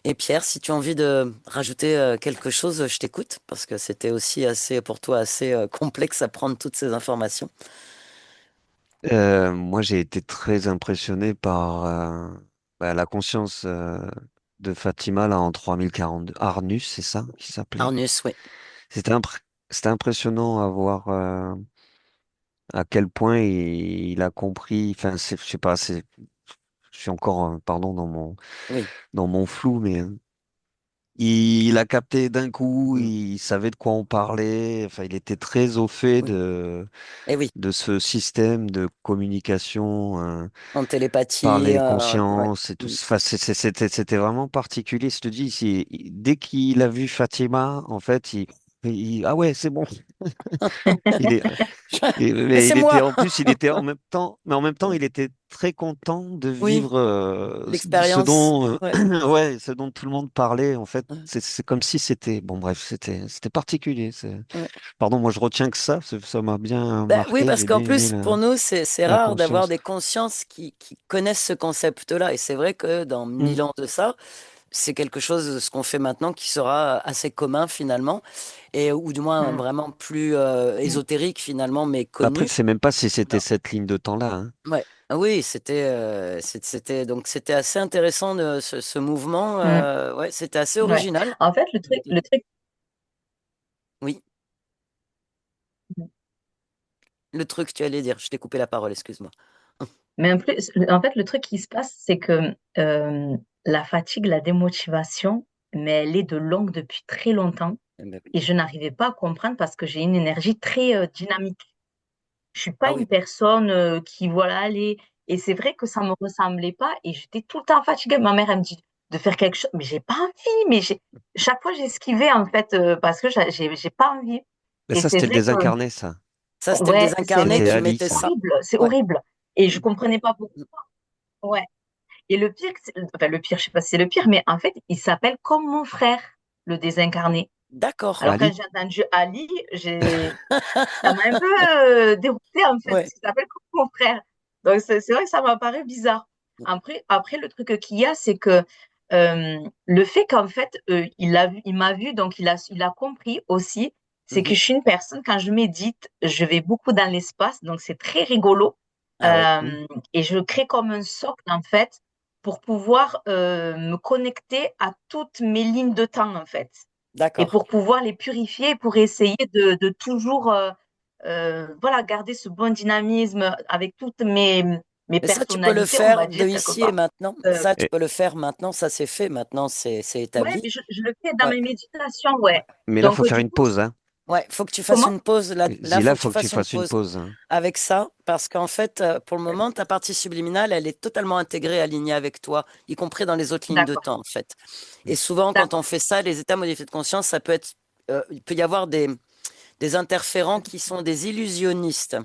Speaker 1: Et Pierre, si tu as envie de rajouter quelque chose, je t'écoute, parce que c'était aussi assez, pour toi, assez complexe à prendre toutes ces informations.
Speaker 3: Moi, j'ai été très impressionné par la conscience de Fatima là en 3042. Arnus, c'est ça qui s'appelait?
Speaker 1: Arnus, oui,
Speaker 3: C'était c'était impressionnant à voir à quel point il a compris. Enfin, je sais pas, je suis encore, pardon,
Speaker 1: oui,
Speaker 3: dans mon flou, mais il a capté d'un coup,
Speaker 1: mm,
Speaker 3: il savait de quoi on parlait. Enfin, il était très au fait
Speaker 1: oui. Et oui,
Speaker 3: de ce système de communication
Speaker 1: en
Speaker 3: par
Speaker 1: télépathie,
Speaker 3: les
Speaker 1: ouais.
Speaker 3: consciences et tout.
Speaker 1: Mm.
Speaker 3: Enfin, c'était vraiment particulier. Je te dis, dès qu'il a vu Fatima, en fait, ah ouais, c'est bon. Il est,
Speaker 1: Mais
Speaker 3: mais
Speaker 1: c'est
Speaker 3: il était
Speaker 1: moi,
Speaker 3: en plus, il était en même temps, mais en même temps, il était très content de
Speaker 1: oui,
Speaker 3: vivre ce
Speaker 1: l'expérience,
Speaker 3: dont,
Speaker 1: ouais.
Speaker 3: ouais, ce dont tout le monde parlait. En fait,
Speaker 1: Ouais.
Speaker 3: c'est comme si c'était, bon, bref, c'était particulier.
Speaker 1: Ouais.
Speaker 3: Pardon, moi je retiens que ça m'a bien
Speaker 1: Bah oui,
Speaker 3: marqué.
Speaker 1: parce
Speaker 3: J'ai
Speaker 1: qu'en
Speaker 3: bien aimé
Speaker 1: plus, pour nous, c'est
Speaker 3: la
Speaker 1: rare d'avoir
Speaker 3: conscience.
Speaker 1: des consciences qui connaissent ce concept-là. Et c'est vrai que dans
Speaker 3: Hmm,
Speaker 1: 1000 ans de ça, c'est quelque chose, ce qu'on fait maintenant, qui sera assez commun finalement, et ou du moins
Speaker 2: Mm,
Speaker 1: vraiment plus
Speaker 2: mm,
Speaker 1: ésotérique finalement, mais
Speaker 3: Après,
Speaker 1: connu.
Speaker 3: je sais même pas si c'était
Speaker 1: Alors,
Speaker 3: cette ligne de temps-là, hein.
Speaker 1: ouais. Ah oui, c'était assez intéressant ce mouvement.
Speaker 2: mm,
Speaker 1: Ouais, c'était assez
Speaker 2: ouais.
Speaker 1: original.
Speaker 2: En fait, le truc,
Speaker 1: Oui, le truc que tu allais dire. Je t'ai coupé la parole, excuse-moi.
Speaker 2: Mais en fait, le truc qui se passe, c'est que la fatigue, la démotivation, mais elle est de longue depuis très longtemps
Speaker 1: Eh ben oui.
Speaker 2: et je n'arrivais pas à comprendre parce que j'ai une énergie très dynamique. Je suis pas
Speaker 1: Ah
Speaker 2: une
Speaker 1: oui.
Speaker 2: personne qui, voilà, allez. Et c'est vrai que ça me ressemblait pas et j'étais tout le temps fatiguée. Ma mère, elle me dit de faire quelque chose, mais j'ai pas envie. Chaque fois, j'esquivais en fait parce que j'ai pas envie.
Speaker 3: Mais
Speaker 2: Et
Speaker 3: ça,
Speaker 2: c'est
Speaker 3: c'était le
Speaker 2: vrai que,
Speaker 3: désincarné, ça.
Speaker 1: Ça, c'était le
Speaker 2: ouais,
Speaker 1: désincarné,
Speaker 3: C'était
Speaker 1: tu
Speaker 3: Ali,
Speaker 1: mettais
Speaker 2: c'est
Speaker 3: ça.
Speaker 1: ça.
Speaker 2: horrible, c'est
Speaker 1: Ouais.
Speaker 2: horrible. Et je comprenais pas pourquoi. Ouais. Et le pire, enfin, le pire, je sais pas si c'est le pire, mais en fait, il s'appelle comme mon frère, le désincarné.
Speaker 1: D'accord.
Speaker 2: Alors, quand
Speaker 3: Ali?
Speaker 2: j'ai entendu Ali, ça m'a un peu déroutée, en fait,
Speaker 1: Ouais.
Speaker 2: parce qu'il s'appelle comme mon frère. Donc, c'est vrai que ça m'a paru bizarre. Après, le truc qu'il y a, c'est que le fait qu'en fait, il m'a vu, donc il a compris aussi, c'est que
Speaker 1: Mhm.
Speaker 2: je suis une personne, quand je médite, je vais beaucoup dans l'espace, donc c'est très rigolo.
Speaker 1: Ah oui.
Speaker 2: Et je crée comme un socle, en fait, pour pouvoir me connecter à toutes mes lignes de temps, en fait et
Speaker 1: D'accord.
Speaker 2: pour pouvoir les purifier, pour essayer de toujours voilà, garder ce bon dynamisme avec toutes mes
Speaker 1: Mais ça, tu peux le
Speaker 2: personnalités, on
Speaker 1: faire
Speaker 2: va
Speaker 1: de
Speaker 2: dire, quelque
Speaker 1: ici et
Speaker 2: part.
Speaker 1: maintenant.
Speaker 2: Euh,
Speaker 1: Ça, tu
Speaker 3: Et-
Speaker 1: peux le faire maintenant. Ça, c'est fait. Maintenant, c'est
Speaker 2: ouais,
Speaker 1: établi.
Speaker 2: mais je le fais dans
Speaker 1: Ouais.
Speaker 2: mes méditations,
Speaker 1: Ouais.
Speaker 2: ouais.
Speaker 3: mais là,
Speaker 2: Donc,
Speaker 3: faut faire
Speaker 2: du
Speaker 3: une
Speaker 2: coup,
Speaker 3: pause, hein.
Speaker 1: Ouais. Faut que tu fasses
Speaker 2: comment?
Speaker 1: une pause. Là, là,
Speaker 3: Zila,
Speaker 1: faut que tu
Speaker 3: faut que tu
Speaker 1: fasses une
Speaker 3: fasses une
Speaker 1: pause
Speaker 3: pause, hein.
Speaker 1: avec ça, parce qu'en fait, pour le moment, ta partie subliminale, elle est totalement intégrée, alignée avec toi, y compris dans les autres lignes de
Speaker 2: D'accord,
Speaker 1: temps, en fait. Et souvent, quand on
Speaker 2: d'accord.
Speaker 1: fait ça, les états modifiés de conscience, ça peut être, il peut y avoir des interférents qui sont des illusionnistes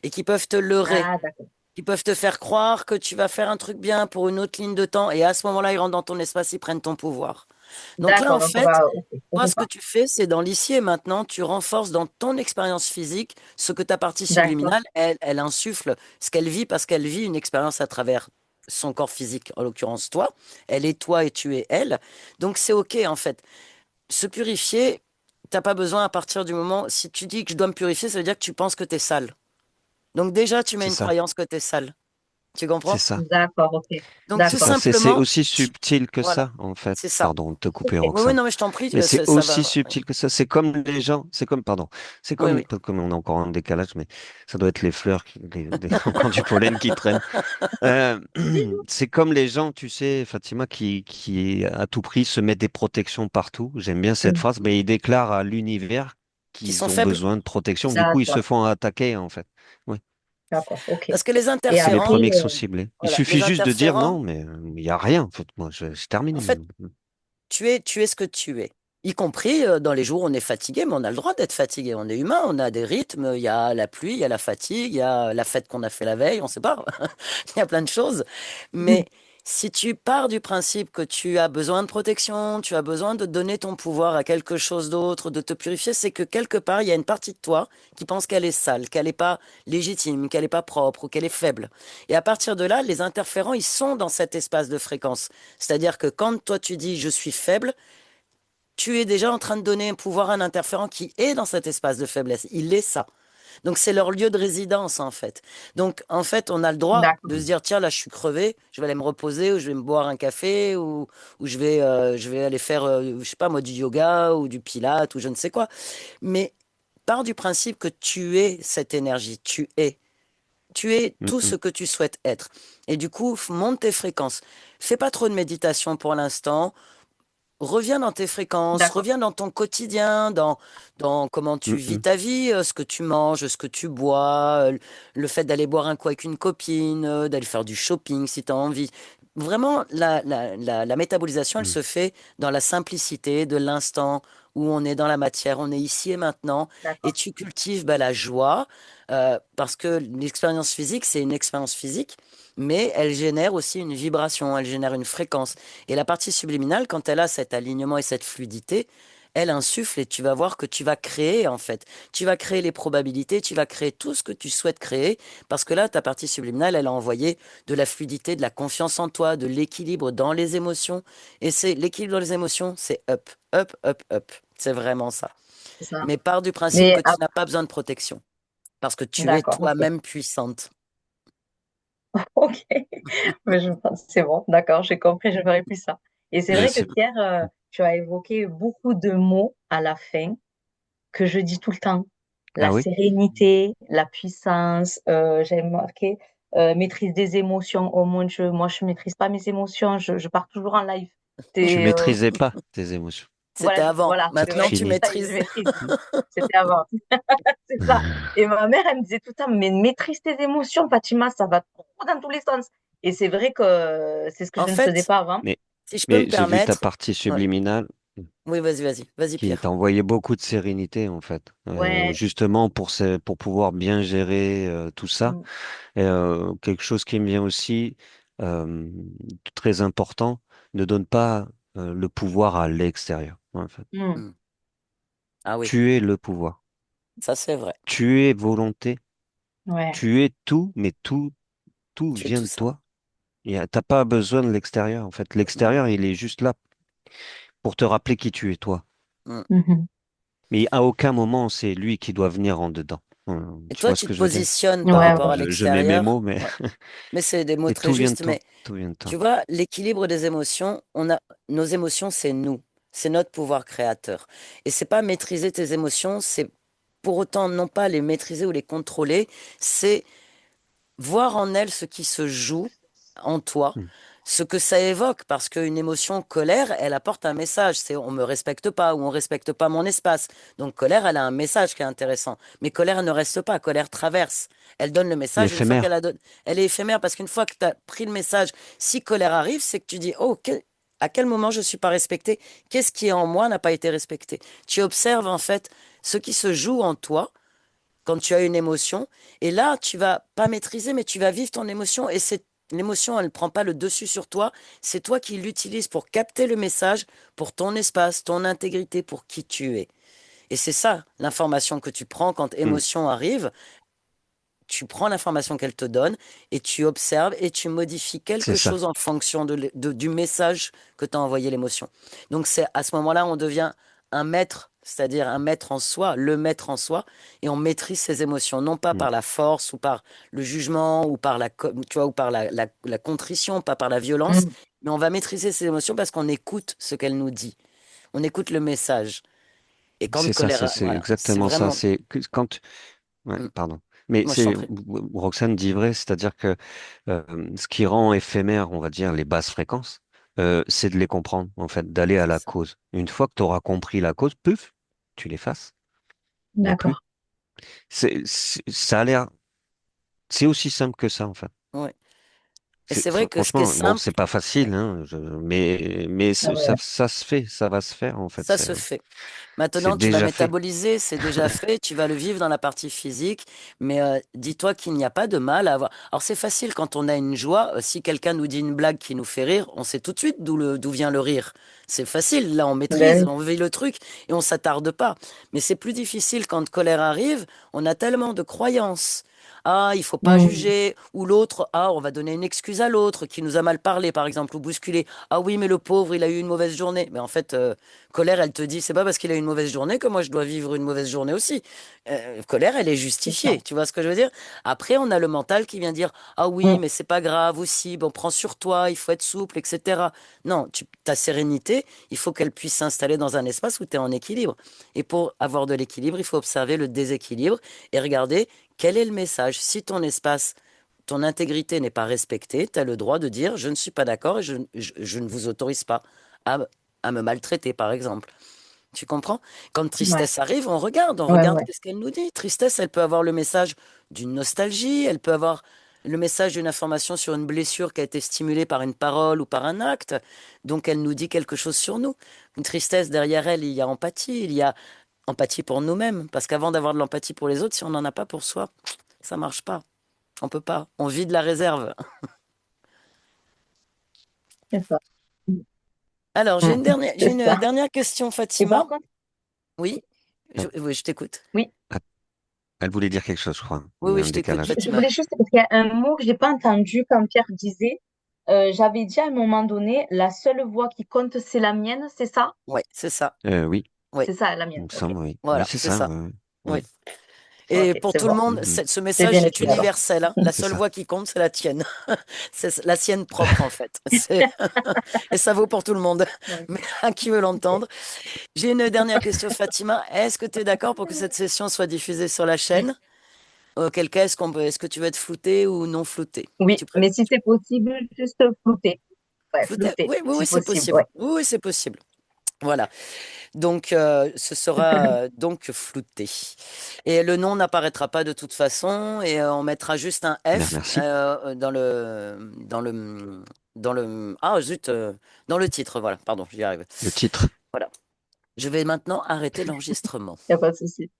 Speaker 1: et qui peuvent te leurrer,
Speaker 2: Ah, d'accord.
Speaker 1: qui peuvent te faire croire que tu vas faire un truc bien pour une autre ligne de temps, et à ce moment-là, ils rentrent dans ton espace, ils prennent ton pouvoir. Donc là,
Speaker 2: D'accord,
Speaker 1: en
Speaker 2: donc on
Speaker 1: fait,
Speaker 2: va, ok, faut
Speaker 1: toi,
Speaker 2: que je
Speaker 1: ce que
Speaker 2: parte.
Speaker 1: tu fais, c'est dans l'ici et maintenant, tu renforces dans ton expérience physique ce que ta partie
Speaker 2: D'accord,
Speaker 1: subliminale, elle insuffle, ce qu'elle vit parce qu'elle vit une expérience à travers son corps physique, en l'occurrence toi. Elle est toi et tu es elle. Donc c'est OK, en fait. Se purifier, t'as pas besoin à partir du moment, si tu dis que je dois me purifier, ça veut dire que tu penses que tu es sale. Donc déjà, tu mets
Speaker 3: C'est
Speaker 1: une
Speaker 3: ça.
Speaker 1: croyance que tu es sale. Tu
Speaker 3: C'est
Speaker 1: comprends?
Speaker 3: ça.
Speaker 2: d'accord, ok,
Speaker 1: Donc
Speaker 3: C'est
Speaker 1: tout
Speaker 3: ça.
Speaker 2: d'accord.
Speaker 3: C'est
Speaker 1: simplement,
Speaker 3: aussi subtil que
Speaker 1: voilà,
Speaker 3: ça, en fait.
Speaker 1: c'est ça.
Speaker 3: Pardon de te couper,
Speaker 2: Ok.
Speaker 1: Oui, oui,
Speaker 3: Roxane.
Speaker 1: non, mais je t'en prie,
Speaker 3: Mais c'est
Speaker 1: ça
Speaker 3: aussi
Speaker 1: va.
Speaker 3: subtil que ça. C'est comme les gens, c'est comme, pardon, c'est
Speaker 1: Oui,
Speaker 3: comme,
Speaker 1: oui.
Speaker 3: comme on est encore en décalage, mais ça doit être les fleurs, encore du pollen qui traîne. Euh, c'est comme les gens, tu sais, Fatima, qui à tout prix se mettent des protections partout. J'aime bien cette
Speaker 2: Mhm.
Speaker 3: phrase, mais ils déclarent à l'univers
Speaker 1: Qui sont
Speaker 3: qu'ils ont
Speaker 1: faibles.
Speaker 3: besoin de protection. Du coup, ils se
Speaker 2: D'accord,
Speaker 3: font attaquer, en fait. Oui,
Speaker 2: d'accord, ok.
Speaker 1: Parce que les
Speaker 2: Et
Speaker 3: c'est les
Speaker 2: après,
Speaker 1: interférents,
Speaker 3: premiers qui sont ciblés. Il
Speaker 1: voilà, les
Speaker 3: suffit juste de dire
Speaker 1: interférents,
Speaker 3: non, mais il n'y a rien. En fait, moi, je
Speaker 1: en
Speaker 3: termine.
Speaker 1: fait, tu es ce que tu es. Y compris dans les jours où on est fatigué, mais on a le droit d'être fatigué. On est humain, on a des rythmes. Il y a la pluie, il y a la fatigue, il y a la fête qu'on a fait la veille, on sait pas. Il y a plein de choses. Mais si tu pars du principe que tu as besoin de protection, tu as besoin de donner ton pouvoir à quelque chose d'autre, de te purifier, c'est que quelque part, il y a une partie de toi qui pense qu'elle est sale, qu'elle n'est pas légitime, qu'elle n'est pas propre ou qu'elle est faible. Et à partir de là, les interférents, ils sont dans cet espace de fréquence. C'est-à-dire que quand toi tu dis je suis faible, tu es déjà en train de donner un pouvoir à un interférent qui est dans cet espace de faiblesse. Il est ça. Donc c'est leur lieu de résidence en fait. Donc en fait, on a le droit
Speaker 2: d'accord.
Speaker 1: de se dire tiens là je suis crevé, je vais aller me reposer ou je vais me boire un café ou je vais aller faire je sais pas moi du yoga ou du pilate ou je ne sais quoi. Mais pars du principe que tu es cette énergie, tu es
Speaker 3: Mm,
Speaker 1: tout
Speaker 3: mm,
Speaker 1: ce que tu souhaites être. Et du coup, monte tes fréquences. Fais pas trop de méditation pour l'instant. Reviens dans tes fréquences,
Speaker 2: D'accord.
Speaker 1: reviens dans ton quotidien, dans comment tu
Speaker 3: mm,
Speaker 1: vis
Speaker 3: mm.
Speaker 1: ta vie, ce que tu manges, ce que tu bois, le fait d'aller boire un coup avec une copine, d'aller faire du shopping si tu as envie. Vraiment, la métabolisation, elle
Speaker 3: Mm.
Speaker 1: se fait dans la simplicité de l'instant où on est dans la matière, on est ici et maintenant, et
Speaker 2: D'accord.
Speaker 1: tu cultives bah, la joie, parce que l'expérience physique, c'est une expérience physique, mais elle génère aussi une vibration, elle génère une fréquence. Et la partie subliminale, quand elle a cet alignement et cette fluidité, elle insuffle et tu vas voir que tu vas créer en fait. Tu vas créer les probabilités, tu vas créer tout ce que tu souhaites créer parce que là, ta partie subliminale, elle a envoyé de la fluidité, de la confiance en toi, de l'équilibre dans les émotions. Et c'est l'équilibre dans les émotions, c'est up, up, up, up. C'est vraiment ça.
Speaker 2: C'est ça.
Speaker 1: Mais pars du principe
Speaker 2: Mais
Speaker 1: que tu n'as pas besoin de protection parce que tu es
Speaker 2: d'accord, ok.
Speaker 1: toi-même puissante.
Speaker 2: Ok. Mais je pense c'est bon, d'accord, j'ai compris, je ne ferai plus ça. Et c'est
Speaker 3: Mais
Speaker 2: vrai que
Speaker 3: c'est
Speaker 2: Pierre, tu as évoqué beaucoup de mots à la fin que je dis tout le temps. la
Speaker 3: Ah oui?
Speaker 2: sérénité, la puissance. J'avais marqué maîtrise des émotions. Oh mon Dieu, moi je maîtrise pas mes émotions. Je pars toujours en live.
Speaker 3: Tu
Speaker 2: C'est
Speaker 3: maîtrisais pas tes émotions.
Speaker 1: C'était avant.
Speaker 2: voilà, je
Speaker 1: Maintenant, tu
Speaker 2: maîtrise ça et je
Speaker 1: maîtrises.
Speaker 2: maîtrise. C'était avant. C'est ça. Et ma mère, elle me disait tout le temps, mais maîtrise tes émotions, Fatima, ça va trop dans tous les sens. Et c'est vrai que c'est ce que
Speaker 1: En
Speaker 2: je ne faisais
Speaker 1: fait,
Speaker 2: pas avant.
Speaker 3: Mais,
Speaker 1: si je peux me
Speaker 3: mais j'ai vu ta
Speaker 1: permettre.
Speaker 3: partie
Speaker 1: Ouais.
Speaker 3: subliminale
Speaker 1: Oui, vas-y, vas-y. Vas-y,
Speaker 3: qui
Speaker 1: Pierre.
Speaker 3: t'envoyait beaucoup de sérénité, en fait.
Speaker 2: Ouais.
Speaker 3: Justement pour pouvoir bien gérer tout ça.
Speaker 2: Mm,
Speaker 3: Et, quelque chose qui me vient aussi, euh, très important, ne donne pas le pouvoir à l'extérieur, en fait.
Speaker 2: mm,
Speaker 1: Hmm. Ah oui,
Speaker 3: Tu es le pouvoir.
Speaker 1: ça c'est vrai.
Speaker 3: Tu es volonté.
Speaker 2: ouais.
Speaker 3: Tu es tout, mais tout
Speaker 1: Tu es
Speaker 3: vient
Speaker 1: tout
Speaker 3: de
Speaker 1: ça.
Speaker 3: toi. T'as pas besoin de l'extérieur, en fait.
Speaker 1: Hmm.
Speaker 3: L'extérieur, il est juste là pour te rappeler qui tu es, toi.
Speaker 1: Hmm.
Speaker 2: Mhm.
Speaker 3: Mais à aucun moment, c'est lui qui doit venir en dedans.
Speaker 1: Et
Speaker 3: Tu
Speaker 1: toi,
Speaker 3: vois ce
Speaker 1: tu
Speaker 3: que
Speaker 1: te
Speaker 3: je veux dire?
Speaker 1: positionnes par
Speaker 2: Ouais,
Speaker 1: rapport
Speaker 2: ouais.
Speaker 1: à
Speaker 3: Je mets mes mots,
Speaker 1: l'extérieur.
Speaker 3: mais,
Speaker 1: Ouais. Mais c'est des mots
Speaker 3: mais
Speaker 1: très
Speaker 3: tout vient de
Speaker 1: justes.
Speaker 3: toi.
Speaker 1: Mais
Speaker 3: Tout vient de toi.
Speaker 1: tu vois, l'équilibre des émotions, nos émotions, c'est nous. C'est notre pouvoir créateur. Et c'est pas maîtriser tes émotions, c'est pour autant non pas les maîtriser ou les contrôler, c'est voir en elle ce qui se joue en toi,
Speaker 3: Hmm.
Speaker 1: ce que ça évoque, parce qu'une émotion colère, elle apporte un message, c'est on me respecte pas ou on respecte pas mon espace. Donc colère, elle a un message qui est intéressant. Mais colère elle ne reste pas, colère traverse. Elle donne le message une fois qu'elle
Speaker 3: Éphémère.
Speaker 1: a donné. Elle est éphémère parce qu'une fois que tu as pris le message, si colère arrive, c'est que tu dis, oh, à quel moment je ne suis pas respecté? Qu'est-ce qui en moi n'a pas été respecté? Tu observes en fait ce qui se joue en toi quand tu as une émotion. Et là, tu vas pas maîtriser, mais tu vas vivre ton émotion. Et c'est l'émotion, elle ne prend pas le dessus sur toi. C'est toi qui l'utilises pour capter le message, pour ton espace, ton intégrité, pour qui tu es. Et c'est ça, l'information que tu prends quand
Speaker 3: Hmm.
Speaker 1: émotion arrive. Tu prends l'information qu'elle te donne et tu observes et tu modifies
Speaker 3: C'est
Speaker 1: quelque
Speaker 3: ça.
Speaker 1: chose en fonction du message que t'a envoyé l'émotion. Donc c'est à ce moment-là, on devient un maître, c'est-à-dire un maître en soi, le maître en soi, et on maîtrise ses émotions, non pas
Speaker 3: Hmm.
Speaker 1: par la force ou par le jugement ou par tu vois, ou par la contrition, pas par la violence,
Speaker 2: Mm,
Speaker 1: mais on va maîtriser ses émotions parce qu'on écoute ce qu'elle nous dit. On écoute le message. Et quand
Speaker 3: C'est ça,
Speaker 1: colère,
Speaker 3: c'est
Speaker 1: voilà, c'est
Speaker 3: exactement ça.
Speaker 1: vraiment.
Speaker 3: C'est quand, ouais,
Speaker 1: Mm.
Speaker 3: pardon. Mais
Speaker 1: Moi, je t'en
Speaker 3: c'est,
Speaker 1: prie.
Speaker 3: Roxane dit vrai, c'est-à-dire que ce qui rend éphémère, on va dire, les basses fréquences, c'est de les comprendre, en fait, d'aller à
Speaker 1: C'est
Speaker 3: la
Speaker 1: ça.
Speaker 3: cause. Une fois que tu auras compris la cause, puf, tu l'effaces. Il n'y a plus.
Speaker 2: d'accord.
Speaker 3: Ça a l'air, c'est aussi simple que ça, en fait.
Speaker 1: Ouais. Et c'est vrai que ce qui est
Speaker 3: Franchement, bon, c'est
Speaker 1: simple,
Speaker 3: pas
Speaker 1: ouais,
Speaker 3: facile, hein, mais
Speaker 2: Ah
Speaker 3: ça,
Speaker 2: ouais.
Speaker 3: ça se fait, ça va se faire, en fait.
Speaker 1: ça se fait.
Speaker 3: C'est
Speaker 1: Maintenant, tu vas
Speaker 3: déjà fait.
Speaker 1: métaboliser, c'est déjà fait, tu vas le vivre dans la partie physique, mais dis-toi qu'il n'y a pas de mal à avoir. Alors c'est facile quand on a une joie, si quelqu'un nous dit une blague qui nous fait rire, on sait tout de suite d'où vient le rire. C'est facile, là on maîtrise,
Speaker 2: Ben
Speaker 1: on vit le truc et on s'attarde pas. Mais c'est plus difficile quand colère arrive, on a tellement de croyances. Ah, il faut
Speaker 2: oui.
Speaker 1: pas
Speaker 2: Mm,
Speaker 1: juger. Ou l'autre, ah, on va donner une excuse à l'autre qui nous a mal parlé, par exemple, ou bousculé. Ah oui, mais le pauvre, il a eu une mauvaise journée. Mais en fait, colère, elle te dit, c'est pas parce qu'il a eu une mauvaise journée que moi je dois vivre une mauvaise journée aussi. Colère, elle est
Speaker 2: c'est ça.
Speaker 1: justifiée. Tu vois ce que je veux dire? Après, on a le mental qui vient dire, ah oui,
Speaker 2: Mm,
Speaker 1: mais c'est pas grave aussi. Bon, prends sur toi, il faut être souple, etc. Non, ta sérénité, il faut qu'elle puisse s'installer dans un espace où tu es en équilibre. Et pour avoir de l'équilibre, il faut observer le déséquilibre et regarder quel est le message. Si ton espace, ton intégrité n'est pas respectée, tu as le droit de dire je ne suis pas d'accord et je ne vous autorise pas à, à me maltraiter, par exemple. Tu comprends? Quand
Speaker 2: ouais,
Speaker 1: tristesse arrive, on
Speaker 2: ouais,
Speaker 1: regarde
Speaker 2: ouais.
Speaker 1: ce qu'elle nous dit. Tristesse, elle peut avoir le message d'une nostalgie, elle peut avoir le message d'une information sur une blessure qui a été stimulée par une parole ou par un acte. Donc elle nous dit quelque chose sur nous. Une tristesse, derrière elle, il y a empathie, il y a empathie pour nous-mêmes. Parce qu'avant d'avoir de l'empathie pour les autres, si on n'en a pas pour soi, ça marche pas. On peut pas. On vit de la réserve.
Speaker 2: C'est ça. Mm,
Speaker 1: Alors, j'ai
Speaker 2: c'est
Speaker 1: une
Speaker 2: ça.
Speaker 1: dernière question,
Speaker 2: Et par
Speaker 1: Fatima.
Speaker 2: contre,
Speaker 1: Oui,
Speaker 3: Euh,
Speaker 1: oui, je t'écoute.
Speaker 2: oui,
Speaker 3: ah, Elle voulait dire quelque chose, je crois.
Speaker 1: Oui,
Speaker 3: Il y a
Speaker 1: oui,
Speaker 3: un
Speaker 1: je t'écoute,
Speaker 3: décalage.
Speaker 2: je
Speaker 1: Fatima.
Speaker 2: voulais juste, parce qu'il y a un mot que j'ai pas entendu quand Pierre disait, j'avais dit à un moment donné, la seule voix qui compte, c'est la mienne, c'est ça?
Speaker 1: Oui, c'est ça.
Speaker 3: Oui,
Speaker 1: Oui,
Speaker 2: C'est ça, la
Speaker 3: il
Speaker 2: mienne.
Speaker 3: me
Speaker 2: Ok.
Speaker 3: semble, oui. Oui,
Speaker 1: voilà,
Speaker 3: c'est
Speaker 1: c'est
Speaker 3: ça.
Speaker 1: ça.
Speaker 3: Ouais,
Speaker 1: Oui.
Speaker 3: ouais.
Speaker 1: Et
Speaker 2: Ok,
Speaker 1: pour
Speaker 2: c'est
Speaker 1: tout le
Speaker 2: bon.
Speaker 1: monde,
Speaker 3: Mhm.
Speaker 1: ce
Speaker 2: C'est
Speaker 1: message
Speaker 2: bien
Speaker 1: est
Speaker 2: écrit alors.
Speaker 1: universel, hein. La
Speaker 3: C'est
Speaker 1: seule
Speaker 3: ça.
Speaker 1: voix qui compte, c'est la tienne. C'est la sienne propre, en fait. Et ça vaut pour tout le monde,
Speaker 2: Ouais.
Speaker 1: mais à qui veut
Speaker 2: Ok.
Speaker 1: l'entendre. J'ai une dernière question, Fatima. Est-ce que tu es d'accord pour que cette session soit diffusée sur la
Speaker 2: Oui,
Speaker 1: chaîne? Auquel cas, est-ce que tu veux être flouté ou non flouté?
Speaker 2: oui,
Speaker 1: Tu préfères
Speaker 2: mais si c'est possible, juste flouter. Ouais,
Speaker 1: flouté?
Speaker 2: flouter,
Speaker 1: Oui, oui, oui,
Speaker 2: si
Speaker 1: c'est
Speaker 2: possible.
Speaker 1: possible.
Speaker 2: Ouais.
Speaker 1: Oui, oui, c'est possible. Voilà. Donc, ce sera donc flouté. Et le nom n'apparaîtra pas de toute façon, et on mettra juste un
Speaker 3: Bien,
Speaker 1: F
Speaker 3: merci.
Speaker 1: ah zut, dans le titre. Voilà, pardon, j'y arrive.
Speaker 3: Le titre.
Speaker 1: Voilà. Je vais maintenant arrêter l'enregistrement.
Speaker 2: Il n'y a pas de souci.